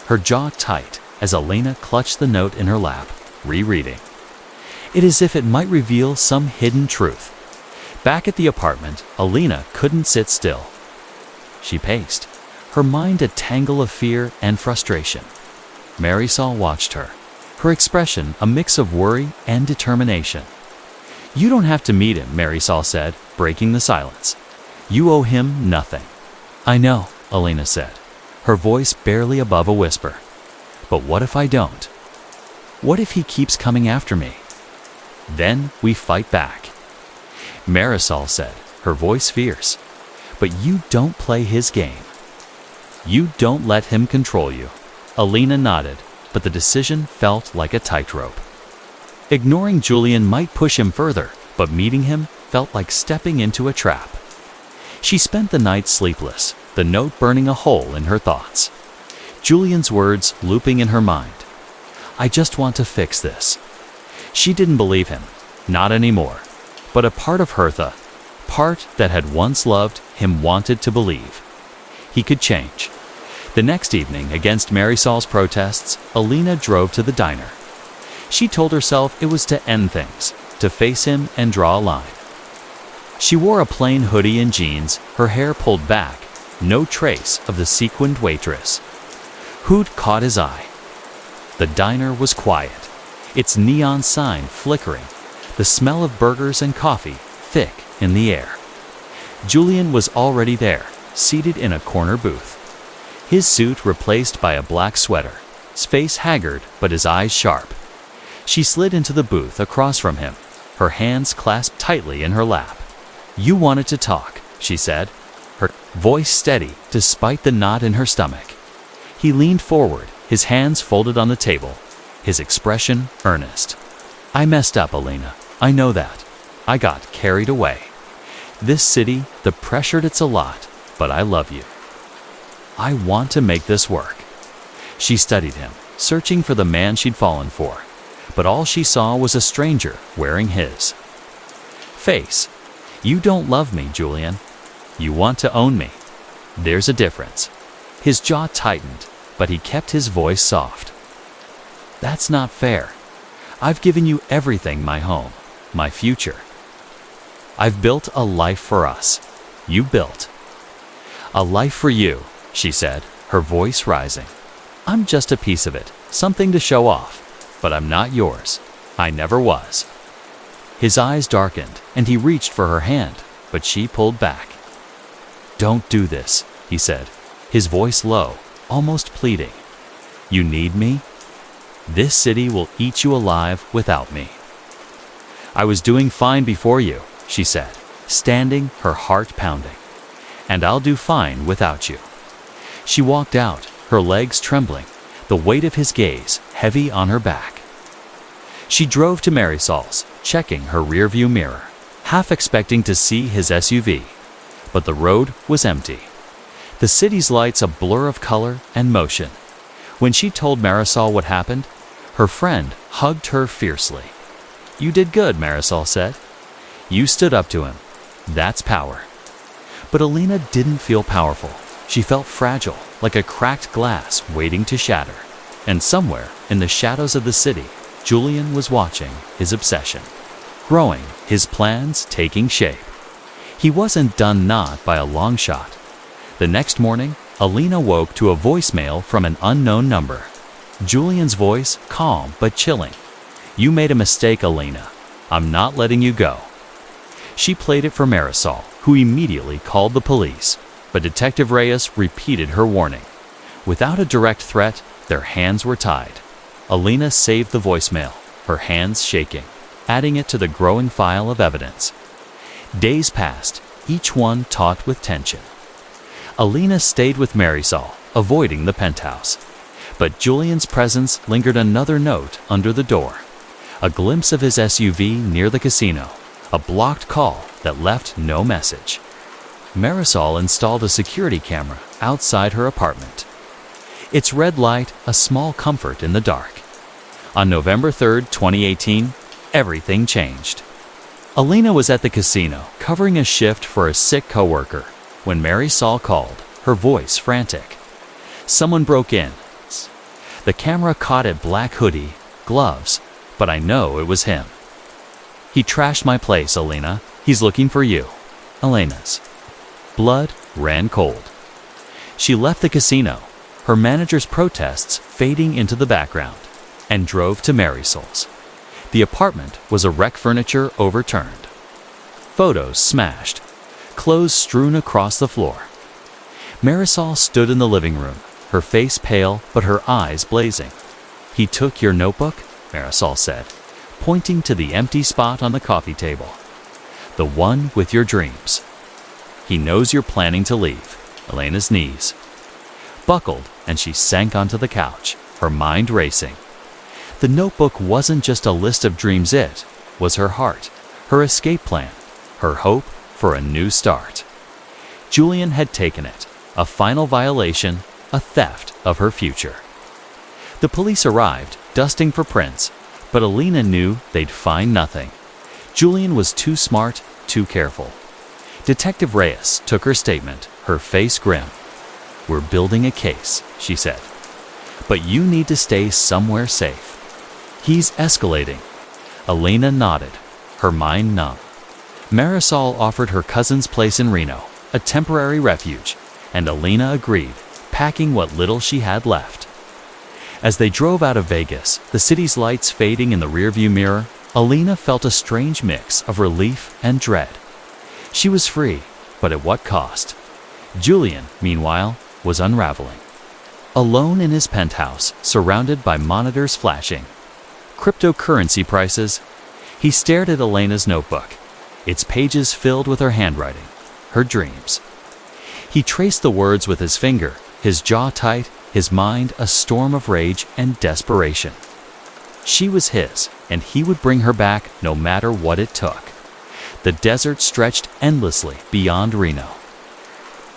her jaw tight as Alina clutched the note in her lap, rereading. It as if it might reveal some hidden truth. Back at the apartment, Alina couldn't sit still. She paced, her mind a tangle of fear and frustration. Marisol watched her, her expression a mix of worry and determination. "You don't have to meet him," Marisol said, breaking the silence. "You owe him nothing." "I know," Alina said, her voice barely above a whisper. "But what if I don't? What if he keeps coming after me? Then we fight back." Marisol said, her voice fierce. "But you don't play his game. You don't let him control you." Alina nodded, but the decision felt like a tightrope. Ignoring Julian might push him further, but meeting him felt like stepping into a trap. She spent the night sleepless, the note burning a hole in her thoughts. Julian's words looping in her mind. "I just want to fix this." She didn't believe him, not anymore. But a part of her, the part that had once loved him, wanted to believe. He could change. The next evening, against Marisol's protests, Alina drove to the diner. She told herself it was to end things, to face him and draw a line. She wore a plain hoodie and jeans, her hair pulled back, no trace of the sequined waitress who'd caught his eye. The diner was quiet, its neon sign flickering, the smell of burgers and coffee thick in the air. Julian was already there, seated in a corner booth. His suit replaced by a black sweater, his face haggard but his eyes sharp. She slid into the booth across from him, her hands clasped tightly in her lap. "You wanted to talk," she said, her voice steady despite the knot in her stomach. He leaned forward, his hands folded on the table, his expression earnest. "I messed up, Alina. I know that. I got carried away. This city, the pressured it's a lot, but I love you. I want to make this work." She studied him, searching for the man she'd fallen for, but all she saw was a stranger wearing his face. "You don't love me, Julian. You want to own me. There's a difference." His jaw tightened, but he kept his voice soft. "That's not fair. I've given you everything, my home, my future. I've built a life for us. You built a life for you," she said, her voice rising. "I'm just a piece of it, something to show off, but I'm not yours. I never was." His eyes darkened, and he reached for her hand, but she pulled back. "Don't do this," he said, his voice low, almost pleading. "You need me? This city will eat you alive without me." "I was doing fine before you," she said, standing, her heart pounding. "And I'll do fine without you." She walked out, her legs trembling, the weight of his gaze heavy on her back. She drove to Marisol's, checking her rearview mirror, half expecting to see his SUV. But the road was empty. The city's lights a blur of color and motion. When she told Marisol what happened, her friend hugged her fiercely. "You did good," Marisol said. "You stood up to him. That's power." But Alina didn't feel powerful. She felt fragile, like a cracked glass waiting to shatter. And somewhere, in the shadows of the city, Julian was watching his obsession growing, his plans taking shape. He wasn't done, not by a long shot. The next morning, Alina woke to a voicemail from an unknown number. Julian's voice, calm but chilling. "You made a mistake, Alina. I'm not letting you go." She played it for Marisol, who immediately called the police, but Detective Reyes repeated her warning. Without a direct threat, their hands were tied. Alina saved the voicemail, her hands shaking, adding it to the growing file of evidence. Days passed, each one taut with tension. Alina stayed with Marisol, avoiding the penthouse. But Julian's presence lingered, another note under the door. A glimpse of his SUV near the casino, a blocked call that left no message. Marisol installed a security camera outside her apartment. Its red light, a small comfort in the dark. On November 3rd, 2018, everything changed. Alina was at the casino, covering a shift for a sick coworker, when Marisol called, her voice frantic. Someone broke in. The camera caught a black hoodie, gloves, but I know it was him. "He trashed my place, Alina. He's looking for you." Alina's blood ran cold. She left the casino, her manager's protests fading into the background, and drove to Marisol's. The apartment was a wreck, furniture overturned, photos smashed, clothes strewn across the floor. Marisol stood in the living room, her face pale but her eyes blazing. "He took your notebook?" Marisol said, pointing to the empty spot on the coffee table. "The one with your dreams. He knows you're planning to leave." Elena's knees buckled and she sank onto the couch, her mind racing. The notebook wasn't just a list of dreams, it was her heart, her escape plan, her hope for a new start. Julian had taken it, a final violation, a theft of her future. The police arrived, dusting for prints, but Alina knew they'd find nothing. Julian was too smart, too careful. Detective Reyes took her statement, her face grim. "We're building a case," she said. "But you need to stay somewhere safe. He's escalating." Alina nodded, her mind numb. Marisol offered her cousin's place in Reno, a temporary refuge, and Alina agreed, packing what little she had left. As they drove out of Vegas, the city's lights fading in the rearview mirror, Alina felt a strange mix of relief and dread. She was free, but at what cost? Julian, meanwhile, was unraveling. Alone in his penthouse, surrounded by monitors flashing, cryptocurrency prices, he stared at Elena's notebook, its pages filled with her handwriting, her dreams. He traced the words with his finger, his jaw tight, his mind a storm of rage and desperation. She was his, and he would bring her back no matter what it took. The desert stretched endlessly beyond Reno.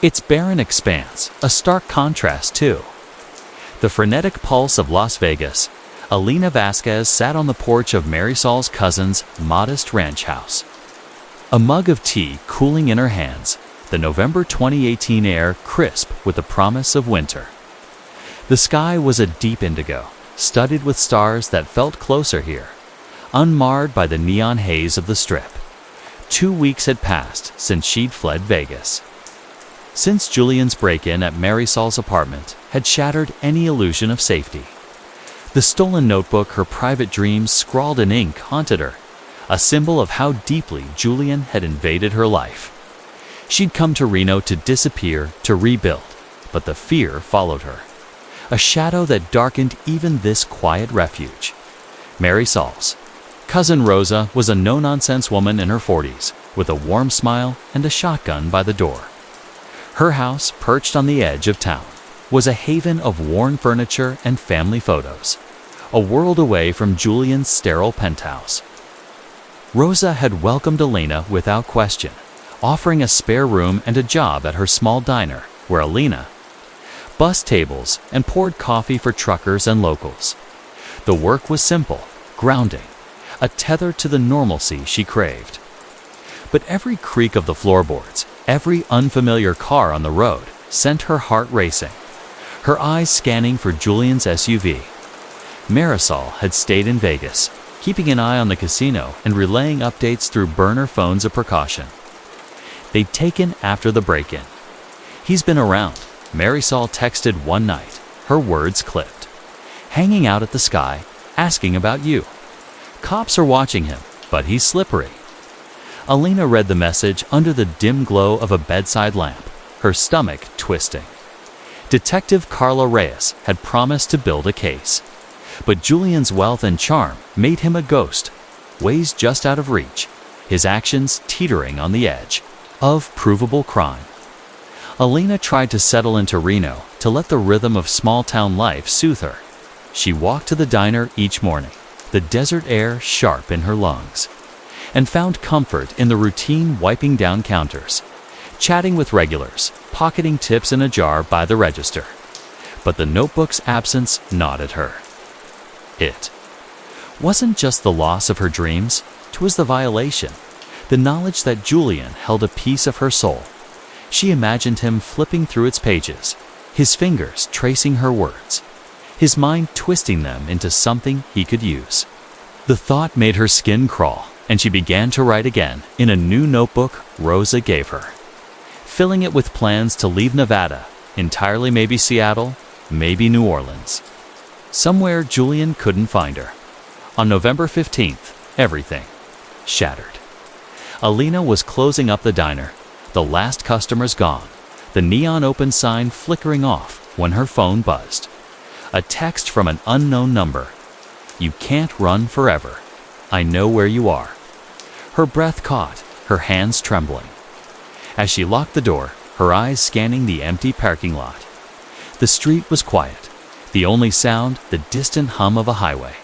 Its barren expanse, a stark contrast too. The frenetic pulse of Las Vegas, Alina Vasquez sat on the porch of Marisol's cousin's modest ranch house. A mug of tea cooling in her hands, the November 2018 air crisp with the promise of winter. The sky was a deep indigo, studded with stars that felt closer here, unmarred by the neon haze of the Strip. 2 weeks had passed since she'd fled Vegas. Since Julian's break-in at Marisol's apartment had shattered any illusion of safety. The stolen notebook her private dreams scrawled in ink haunted her, a symbol of how deeply Julian had invaded her life. She'd come to Reno to disappear, to rebuild, but the fear followed her, a shadow that darkened even this quiet refuge. Marisol's cousin Rosa was a no-nonsense woman in her 40s, with a warm smile and a shotgun by the door. Her house, perched on the edge of town, was a haven of worn furniture and family photos, a world away from Julian's sterile penthouse. Rosa had welcomed Elena without question, offering a spare room and a job at her small diner, where Elena bussed tables and poured coffee for truckers and locals. The work was simple, grounding, a tether to the normalcy she craved. But every creak of the floorboards, every unfamiliar car on the road, sent her heart racing, her eyes scanning for Julian's SUV. Marisol had stayed in Vegas, keeping an eye on the casino and relaying updates through burner phones of precaution. They'd taken after the break-in. "He's been around," Marisol texted one night, her words clipped. "Hanging out at the Sky, asking about you. Cops are watching him, but he's slippery." Elena read the message under the dim glow of a bedside lamp, her stomach twisting. Detective Carla Reyes had promised to build a case. But Julian's wealth and charm made him a ghost, ways just out of reach, his actions teetering on the edge of provable crime. Elena tried to settle into Reno to let the rhythm of small-town life soothe her. She walked to the diner each morning, the desert air sharp in her lungs, and found comfort in the routine wiping down counters, chatting with regulars, pocketing tips in a jar by the register. But the notebook's absence gnawed at her. It wasn't just the loss of her dreams, 'twas the violation, the knowledge that Julian held a piece of her soul. She imagined him flipping through its pages, his fingers tracing her words, his mind twisting them into something he could use. The thought made her skin crawl, and she began to write again in a new notebook Rosa gave her, filling it with plans to leave Nevada, entirely maybe Seattle, maybe New Orleans. Somewhere Julian couldn't find her. On November 15th, everything shattered. Elena was closing up the diner, the last customers gone, the neon open sign flickering off when her phone buzzed. A text from an unknown number. "You can't run forever. I know where you are." Her breath caught, her hands trembling. As she locked the door, her eyes scanning the empty parking lot. The street was quiet. The only sound, the distant hum of a highway.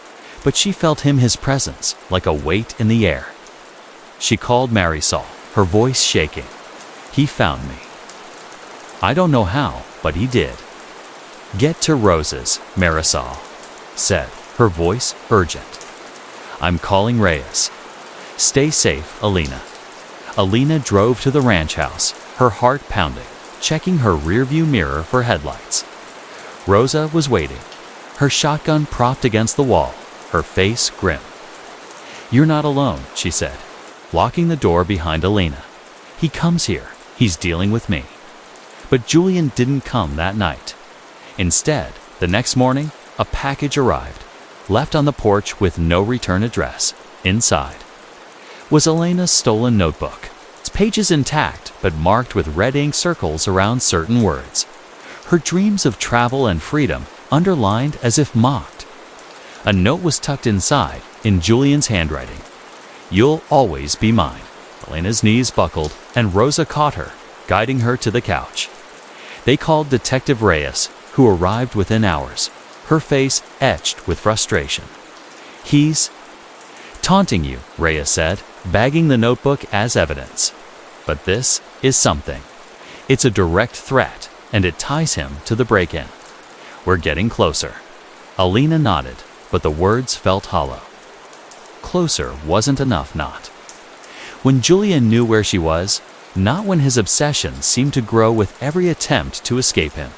But she felt his presence, like a weight in the air. She called Marisol, her voice shaking. "He found me. I don't know how, but he did." "Get to Rosa's," Marisol said, her voice urgent. "I'm calling Reyes. Stay safe, Elena." Elena drove to the ranch house, her heart pounding, checking her rearview mirror for headlights. Rosa was waiting, her shotgun propped against the wall, her face grim. "You're not alone," she said, locking the door behind Elena. "He comes here. He's dealing with me." But Julian didn't come that night. Instead, the next morning, a package arrived, left on the porch with no return address. Inside was Elena's stolen notebook, its pages intact but marked with red ink circles around certain words. Her dreams of travel and freedom underlined as if mocked. A note was tucked inside, in Julian's handwriting. "You'll always be mine." Elena's knees buckled, and Rosa caught her, guiding her to the couch. They called Detective Reyes, who arrived within hours, her face etched with frustration. "He's taunting you," Reyes said, bagging the notebook as evidence. "But this is something. It's a direct threat, and it ties him to the break-in. We're getting closer." Elena nodded, but the words felt hollow. Closer wasn't enough, not when Julian knew where she was, not when his obsession seemed to grow with every attempt to escape him.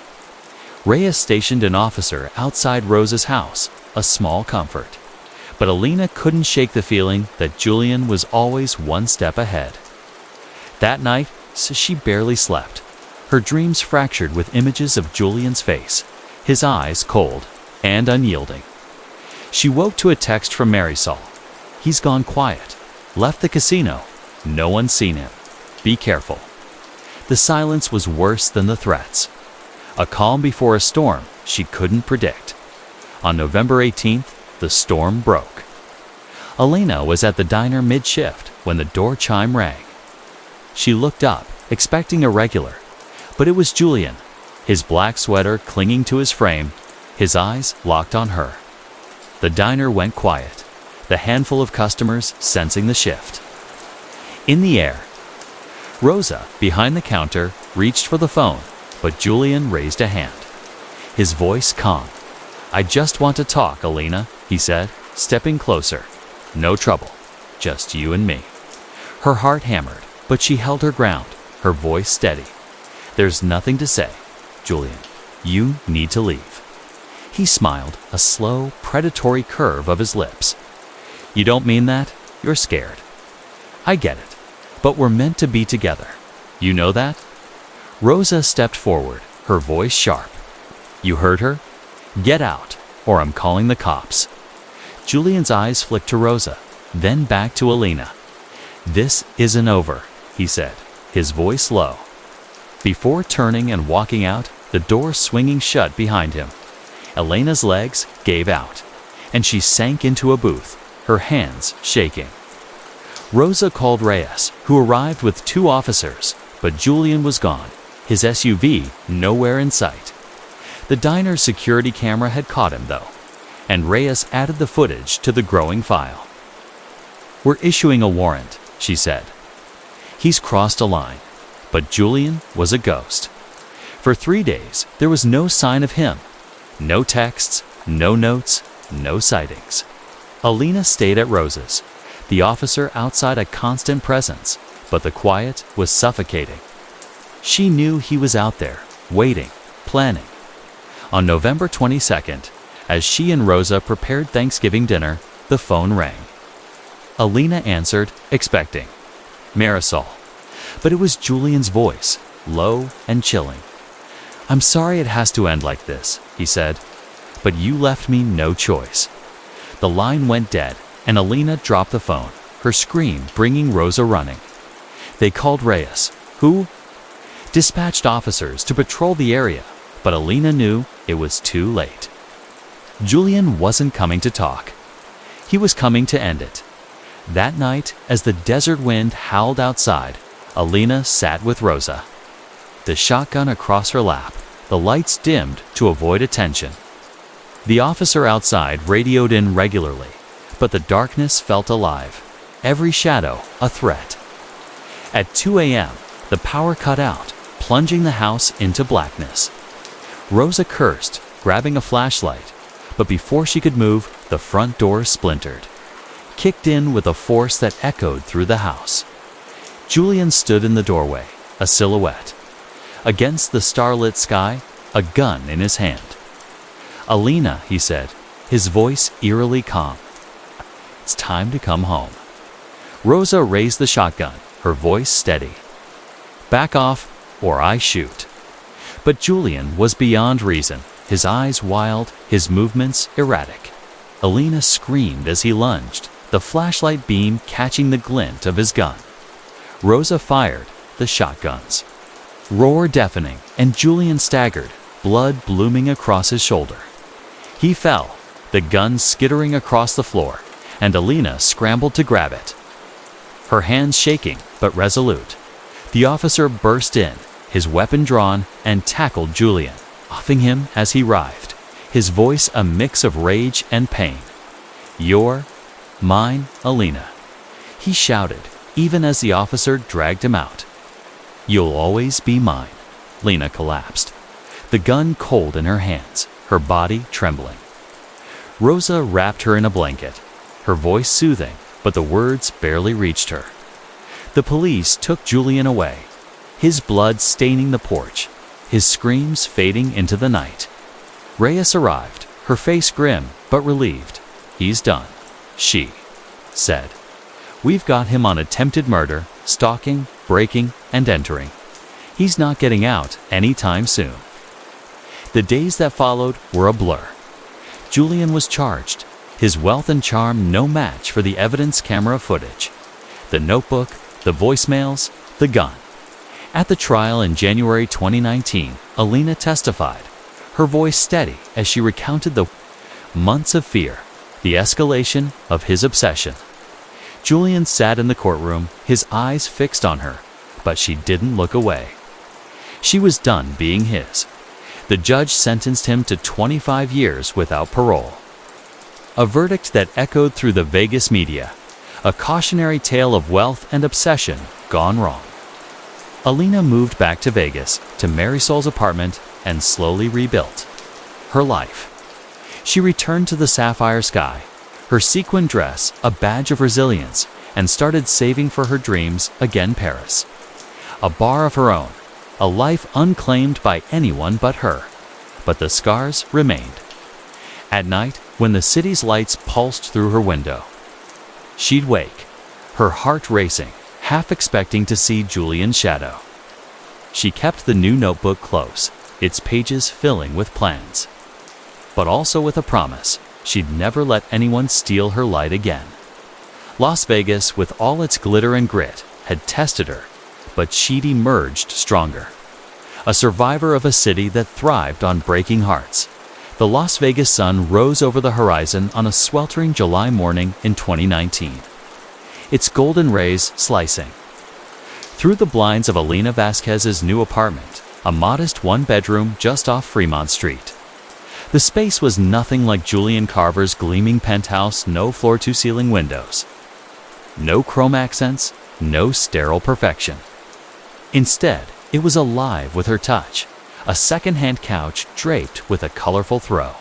Reyes stationed an officer outside Rosa's house, a small comfort. But Alina couldn't shake the feeling that Julian was always one step ahead. That night, she barely slept. Her dreams fractured with images of Julian's face, his eyes cold and unyielding. She woke to a text from Marisol. "He's gone quiet. Left the casino. No one's seen him. Be careful." The silence was worse than the threats. A calm before a storm she couldn't predict. On November 18th, the storm broke. Alina was at the diner mid-shift when the door chime rang. She looked up, expecting a regular, but it was Julian, his black sweater clinging to his frame, his eyes locked on her. The diner went quiet, the handful of customers sensing the shift. In the air, Rosa, behind the counter, reached for the phone, but Julian raised a hand. His voice calm. "I just want to talk, Alina," he said, stepping closer. "No trouble, just you and me." Her heart hammered, but she held her ground, her voice steady. "There's nothing to say, Julian. You need to leave." He smiled, a slow, predatory curve of his lips. "You don't mean that? You're scared. I get it, but we're meant to be together. You know that?" Rosa stepped forward, her voice sharp. "You heard her? Get out, or I'm calling the cops." Julian's eyes flicked to Rosa, then back to Alina. "This isn't over," he said, his voice low. Before turning and walking out, the door swinging shut behind him, Alina's legs gave out, and she sank into a booth, her hands shaking. Rosa called Reyes, who arrived with 2 officers, but Julian was gone, his SUV nowhere in sight. The diner's security camera had caught him, though, and Reyes added the footage to the growing file. "We're issuing a warrant," she said. "He's crossed a line." But Julian was a ghost. For 3 days, there was no sign of him. No texts, no notes, no sightings. Alina stayed at Rosa's, the officer outside a constant presence, but the quiet was suffocating. She knew he was out there, waiting, planning. On November 22nd, as she and Rosa prepared Thanksgiving dinner, the phone rang. Alina answered, expecting Marisol. But it was Julian's voice, low and chilling. "I'm sorry it has to end like this," he said, "but you left me no choice." The line went dead, and Alina dropped the phone, her scream bringing Rosa running. They called Reyes, who dispatched officers to patrol the area, but Alina knew it was too late. Julian wasn't coming to talk. He was coming to end it. That night, as the desert wind howled outside, Alina sat with Rosa, the shotgun across her lap, the lights dimmed to avoid attention. The officer outside radioed in regularly, but the darkness felt alive, every shadow a threat. At 2 a.m., the power cut out, plunging the house into blackness. Rosa cursed, grabbing a flashlight, but before she could move, the front door splintered, kicked in with a force that echoed through the house. Julian stood in the doorway, a silhouette. Against the starlit sky, a gun in his hand. "Alina," he said, his voice eerily calm. "It's time to come home." Rosa raised the shotgun, her voice steady. "Back off, or I shoot." But Julian was beyond reason, his eyes wild, his movements erratic. Alina screamed as he lunged, the flashlight beam catching the glint of his gun. Rosa fired, the shotguns. Roar deafening, and Julian staggered, blood blooming across his shoulder. He fell, the gun skittering across the floor, and Alina scrambled to grab it. Her hands shaking, but resolute. The officer burst in, his weapon drawn, and tackled Julian, offing him as he writhed, his voice a mix of rage and pain. "You're mine, Alina," he shouted, even as the officer dragged him out. "You'll always be mine." Lena collapsed, the gun cold in her hands, her body trembling. Rosa wrapped her in a blanket, her voice soothing, but the words barely reached her. The police took Julian away, his blood staining the porch, his screams fading into the night. Reyes arrived, her face grim but relieved. "He's done," she said. "We've got him on attempted murder, stalking, breaking, and entering. He's not getting out anytime soon." The days that followed were a blur. Julian was charged, his wealth and charm no match for the evidence camera footage. The notebook, the voicemails, the gun. At the trial in January 2019, Alina testified, her voice steady as she recounted the months of fear, the escalation of his obsession. Julian sat in the courtroom, his eyes fixed on her, but she didn't look away. She was done being his. The judge sentenced him to 25 years without parole. A verdict that echoed through the Vegas media, a cautionary tale of wealth and obsession gone wrong. Alina moved back to Vegas, to Marisol's apartment, and slowly rebuilt her life. She returned to the sapphire sky, her sequin dress a badge of resilience, and started saving for her dreams again. Paris. A bar of her own, a life unclaimed by anyone but her. But the scars remained. At night, when the city's lights pulsed through her window, she'd wake, her heart racing, half expecting to see Julian's shadow. She kept the new notebook close, its pages filling with plans. But also with a promise, she'd never let anyone steal her light again. Las Vegas, with all its glitter and grit, had tested her, but she'd emerged stronger. A survivor of a city that thrived on breaking hearts. The Las Vegas sun rose over the horizon on a sweltering July morning in 2019. Its golden rays slicing through the blinds of Alina Vasquez's new apartment, a modest one-bedroom just off Fremont Street. The space was nothing like Julian Carver's gleaming penthouse, no floor-to-ceiling windows. No chrome accents, no sterile perfection. Instead, it was alive with her touch, a second-hand couch draped with a colorful throw.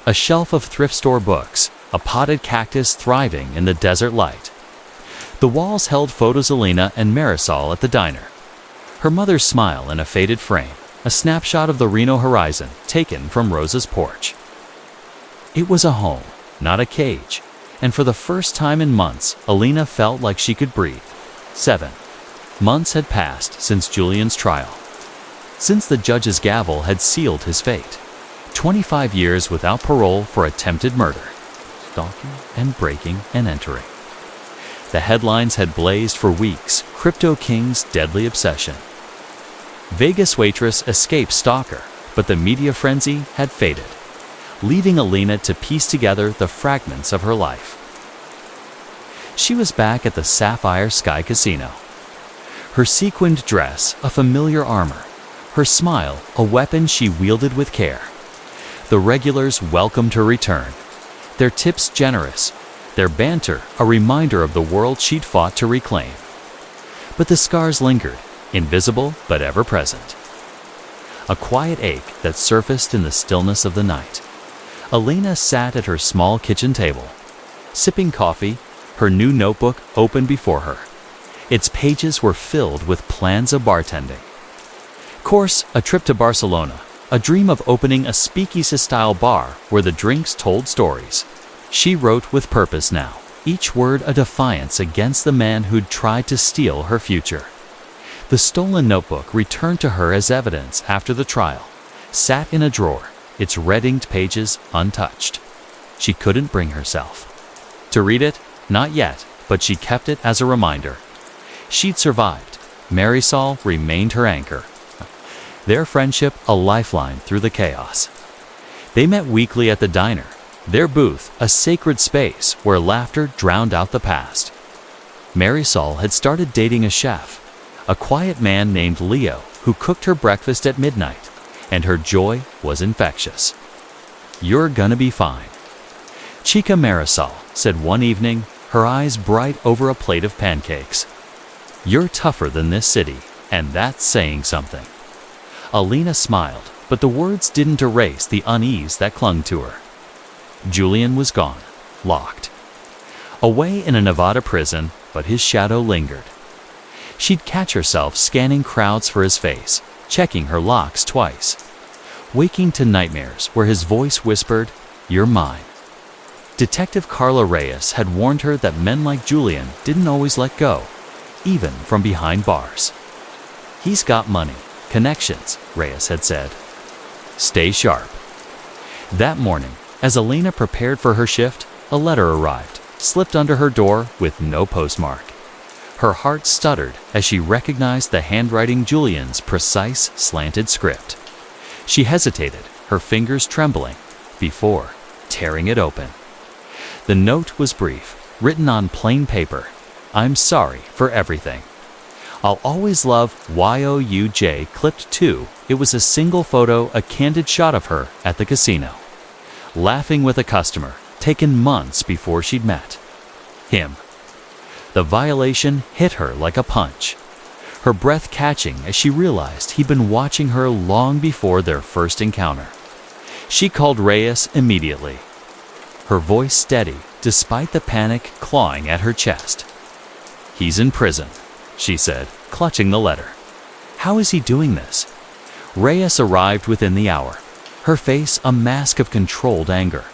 A shelf of thrift store books, a potted cactus thriving in the desert light. The walls held photos of Alina and Marisol at the diner. Her mother's smile in a faded frame, a snapshot of the Reno horizon taken from Rosa's porch. It was a home, not a cage, and for the first time in months, Alina felt like she could breathe. 7 months had passed since Julian's trial, since the judge's gavel had sealed his fate. 25 years without parole for attempted murder, stalking and breaking and entering. The headlines had blazed for weeks, Crypto King's deadly obsession. Vegas waitress escaped stalker, but the media frenzy had faded, leaving Alina to piece together the fragments of her life. She was back at the Sapphire Sky Casino. Her sequined dress, a familiar armor. Her smile, a weapon she wielded with care. The regulars welcomed her return, their tips generous, their banter a reminder of the world she'd fought to reclaim. But the scars lingered, invisible but ever present. A quiet ache that surfaced in the stillness of the night. Alina sat at her small kitchen table, sipping coffee, her new notebook open before her. Its pages were filled with plans of bartending. Course, a trip to Barcelona, a dream of opening a speakeasy-style bar where the drinks told stories. She wrote with purpose now, each word a defiance against the man who'd tried to steal her future. The stolen notebook returned to her as evidence after the trial, sat in a drawer, its red-inked pages untouched. She couldn't bring herself to read it, not yet, but she kept it as a reminder. She'd survived. Marisol remained her anchor. Their friendship a lifeline through the chaos. They met weekly at the diner, their booth a sacred space where laughter drowned out the past. Marisol had started dating a chef, a quiet man named Leo who cooked her breakfast at midnight, and her joy was infectious. "You're gonna be fine," Chica Marisol said one evening, her eyes bright over a plate of pancakes. "You're tougher than this city, and that's saying something." Alina smiled, but the words didn't erase the unease that clung to her. Julian was gone, locked away in a Nevada prison, but his shadow lingered. She'd catch herself scanning crowds for his face, checking her locks twice. waking to nightmares where his voice whispered, "You're mine." Detective Carla Reyes had warned her that men like Julian didn't always let go, even from behind bars. "He's got money, connections," Reyes had said. "Stay sharp." That morning, as Elena prepared for her shift, a letter arrived, slipped under her door with no postmark. Her heart stuttered as she recognized the handwriting Julian's precise, slanted script. She hesitated, her fingers trembling, before tearing it open. The note was brief, written on plain paper. "I'm sorry for everything. I'll always love YOUJ." Clipped too, it was a single photo, a candid shot of her at the casino, laughing with a customer, taken months before she'd met him. The violation hit her like a punch, her breath catching as she realized he'd been watching her long before their first encounter. She called Reyes immediately, her voice steady despite the panic clawing at her chest. "He's in prison," she said, clutching the letter. "How is he doing this?" Reyes arrived within the hour, her face a mask of controlled anger.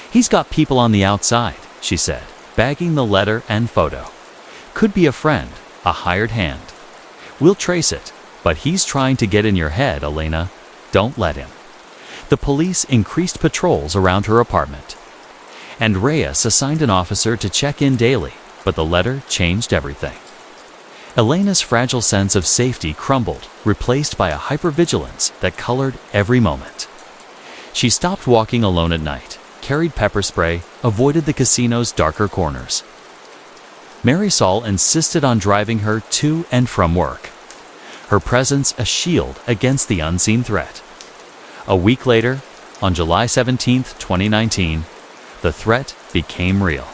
"He's got people on the outside," she said, bagging the letter and photo. "Could be a friend, a hired hand. We'll trace it, but he's trying to get in your head, Elena. Don't let him." The police increased patrols around her apartment, and Reyes assigned an officer to check in daily, but the letter changed everything. Elena's fragile sense of safety crumbled, replaced by a hypervigilance that colored every moment. She stopped walking alone at night, carried pepper spray, avoided the casino's darker corners. Marisol insisted on driving her to and from work, her presence a shield against the unseen threat. A week later, on July 17, 2019, the threat became real.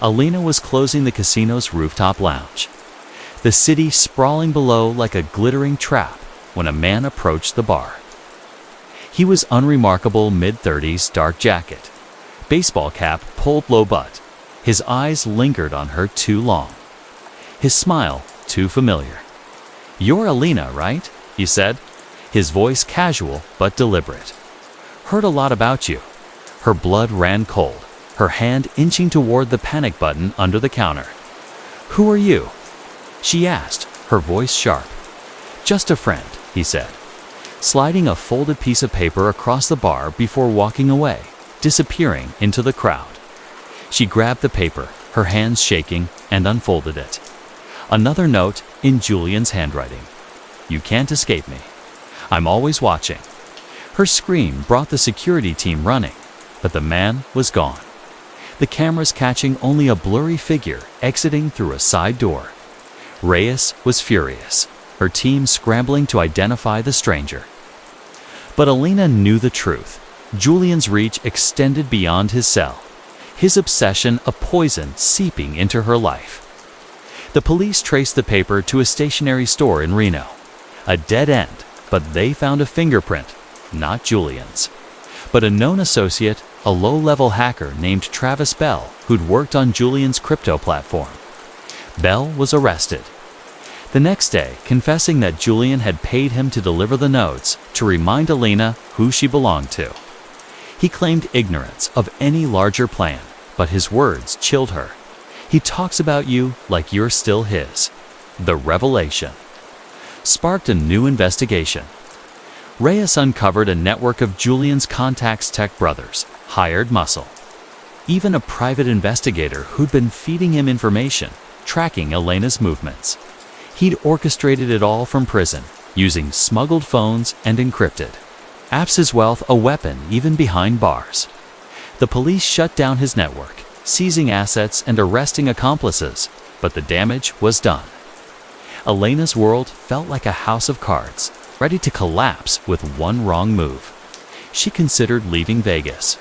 Elena was closing the casino's rooftop lounge, the city sprawling below like a glittering trap when a man approached the bar. He was unremarkable, mid-30s, dark jacket, baseball cap pulled low butt. His eyes lingered on her too long, his smile too familiar. "You're Elena, right?" he said, his voice casual but deliberate. "Heard a lot about you." Her blood ran cold, her hand inching toward the panic button under the counter. "Who are you?" she asked, her voice sharp. "Just a friend," he said, sliding a folded piece of paper across the bar before walking away, disappearing into the crowd. She grabbed the paper, her hands shaking, and unfolded it. Another note in Julian's handwriting. "You can't escape me. I'm always watching." Her scream brought the security team running, but the man was gone, the cameras catching only a blurry figure exiting through a side door. Reyes was furious, her team scrambling to identify the stranger. But Elena knew the truth. Julian's reach extended beyond his cell, his obsession a poison seeping into her life. The police traced the paper to a stationery store in Reno. A dead end, but they found a fingerprint, not Julian's, but a known associate, a low-level hacker named Travis Bell, who'd worked on Julian's crypto platform. Bell was arrested the next day, confessing that Julian had paid him to deliver the notes to remind Elena who she belonged to. He claimed ignorance of any larger plan, but his words chilled her. "He talks about you like you're still his." The revelation sparked a new investigation. Reyes uncovered a network of Julian's contacts, tech brothers, hired muscle. Even a private investigator who'd been feeding him information, tracking Elena's movements. He'd orchestrated it all from prison, using smuggled phones and encrypted apps. His wealth a weapon even behind bars. The police shut down his network, seizing assets and arresting accomplices, but the damage was done. Elena's world felt like a house of cards, ready to collapse with one wrong move. She considered leaving Vegas,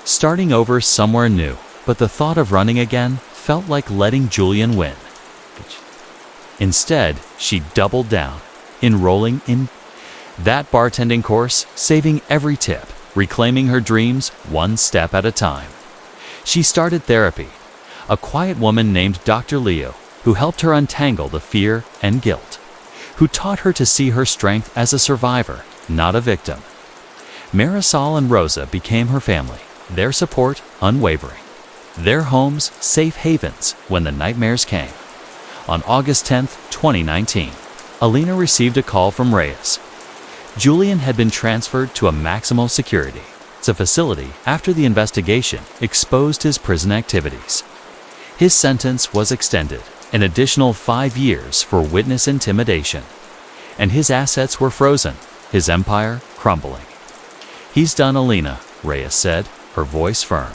starting over somewhere new, but the thought of running again felt like letting Julian win. Instead, she doubled down, enrolling in that bartending course, saving every tip, reclaiming her dreams one step at a time. She started therapy, a quiet woman named Dr. Leo, who helped her untangle the fear and guilt, who taught her to see her strength as a survivor, not a victim. Marisol and Rosa became her family, their support unwavering, their homes safe havens when the nightmares came. On August 10, 2019, Alina received a call from Reyes. Julian had been transferred to a maximum security facility after the investigation exposed his prison activities. His sentence was extended an additional 5 years for witness intimidation, and his assets were frozen, his empire crumbling. "He's done, Alina," Reyes said, her voice firm.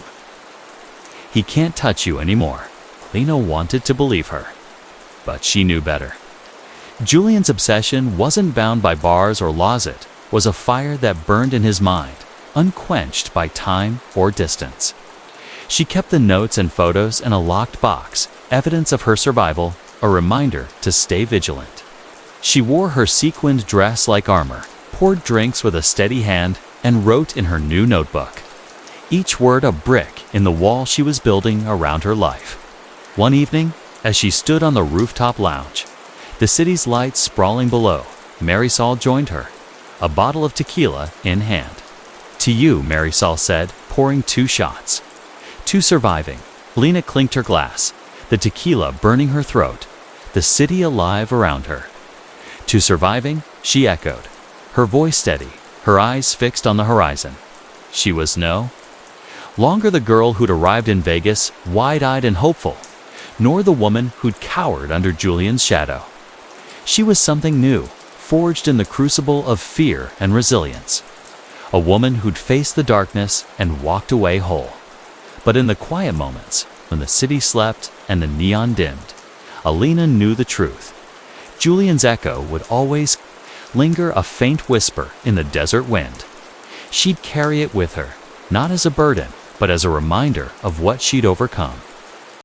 "He can't touch you anymore." Alina wanted to believe her, but she knew better. Julian's obsession wasn't bound by bars or laws, it was a fire that burned in his mind, unquenched by time or distance. She kept the notes and photos in a locked box, evidence of her survival, a reminder to stay vigilant. She wore her sequined dress like armor, poured drinks with a steady hand, and wrote in her new notebook, each word a brick in the wall she was building around her life. One evening, as she stood on the rooftop lounge, the city's lights sprawling below, Marisol joined her, a bottle of tequila in hand. "To you," Marisol said, pouring 2 shots. "To surviving." Alina clinked her glass, the tequila burning her throat, the city alive around her. "To surviving," she echoed, her voice steady, her eyes fixed on the horizon. She was no longer the girl who'd arrived in Vegas, wide-eyed and hopeful, nor the woman who'd cowered under Julian's shadow. She was something new, forged in the crucible of fear and resilience. A woman who'd faced the darkness and walked away whole. But in the quiet moments, when the city slept and the neon dimmed, Alina knew the truth. Julian's echo would always linger, a faint whisper in the desert wind. She'd carry it with her, not as a burden, but as a reminder of what she'd overcome.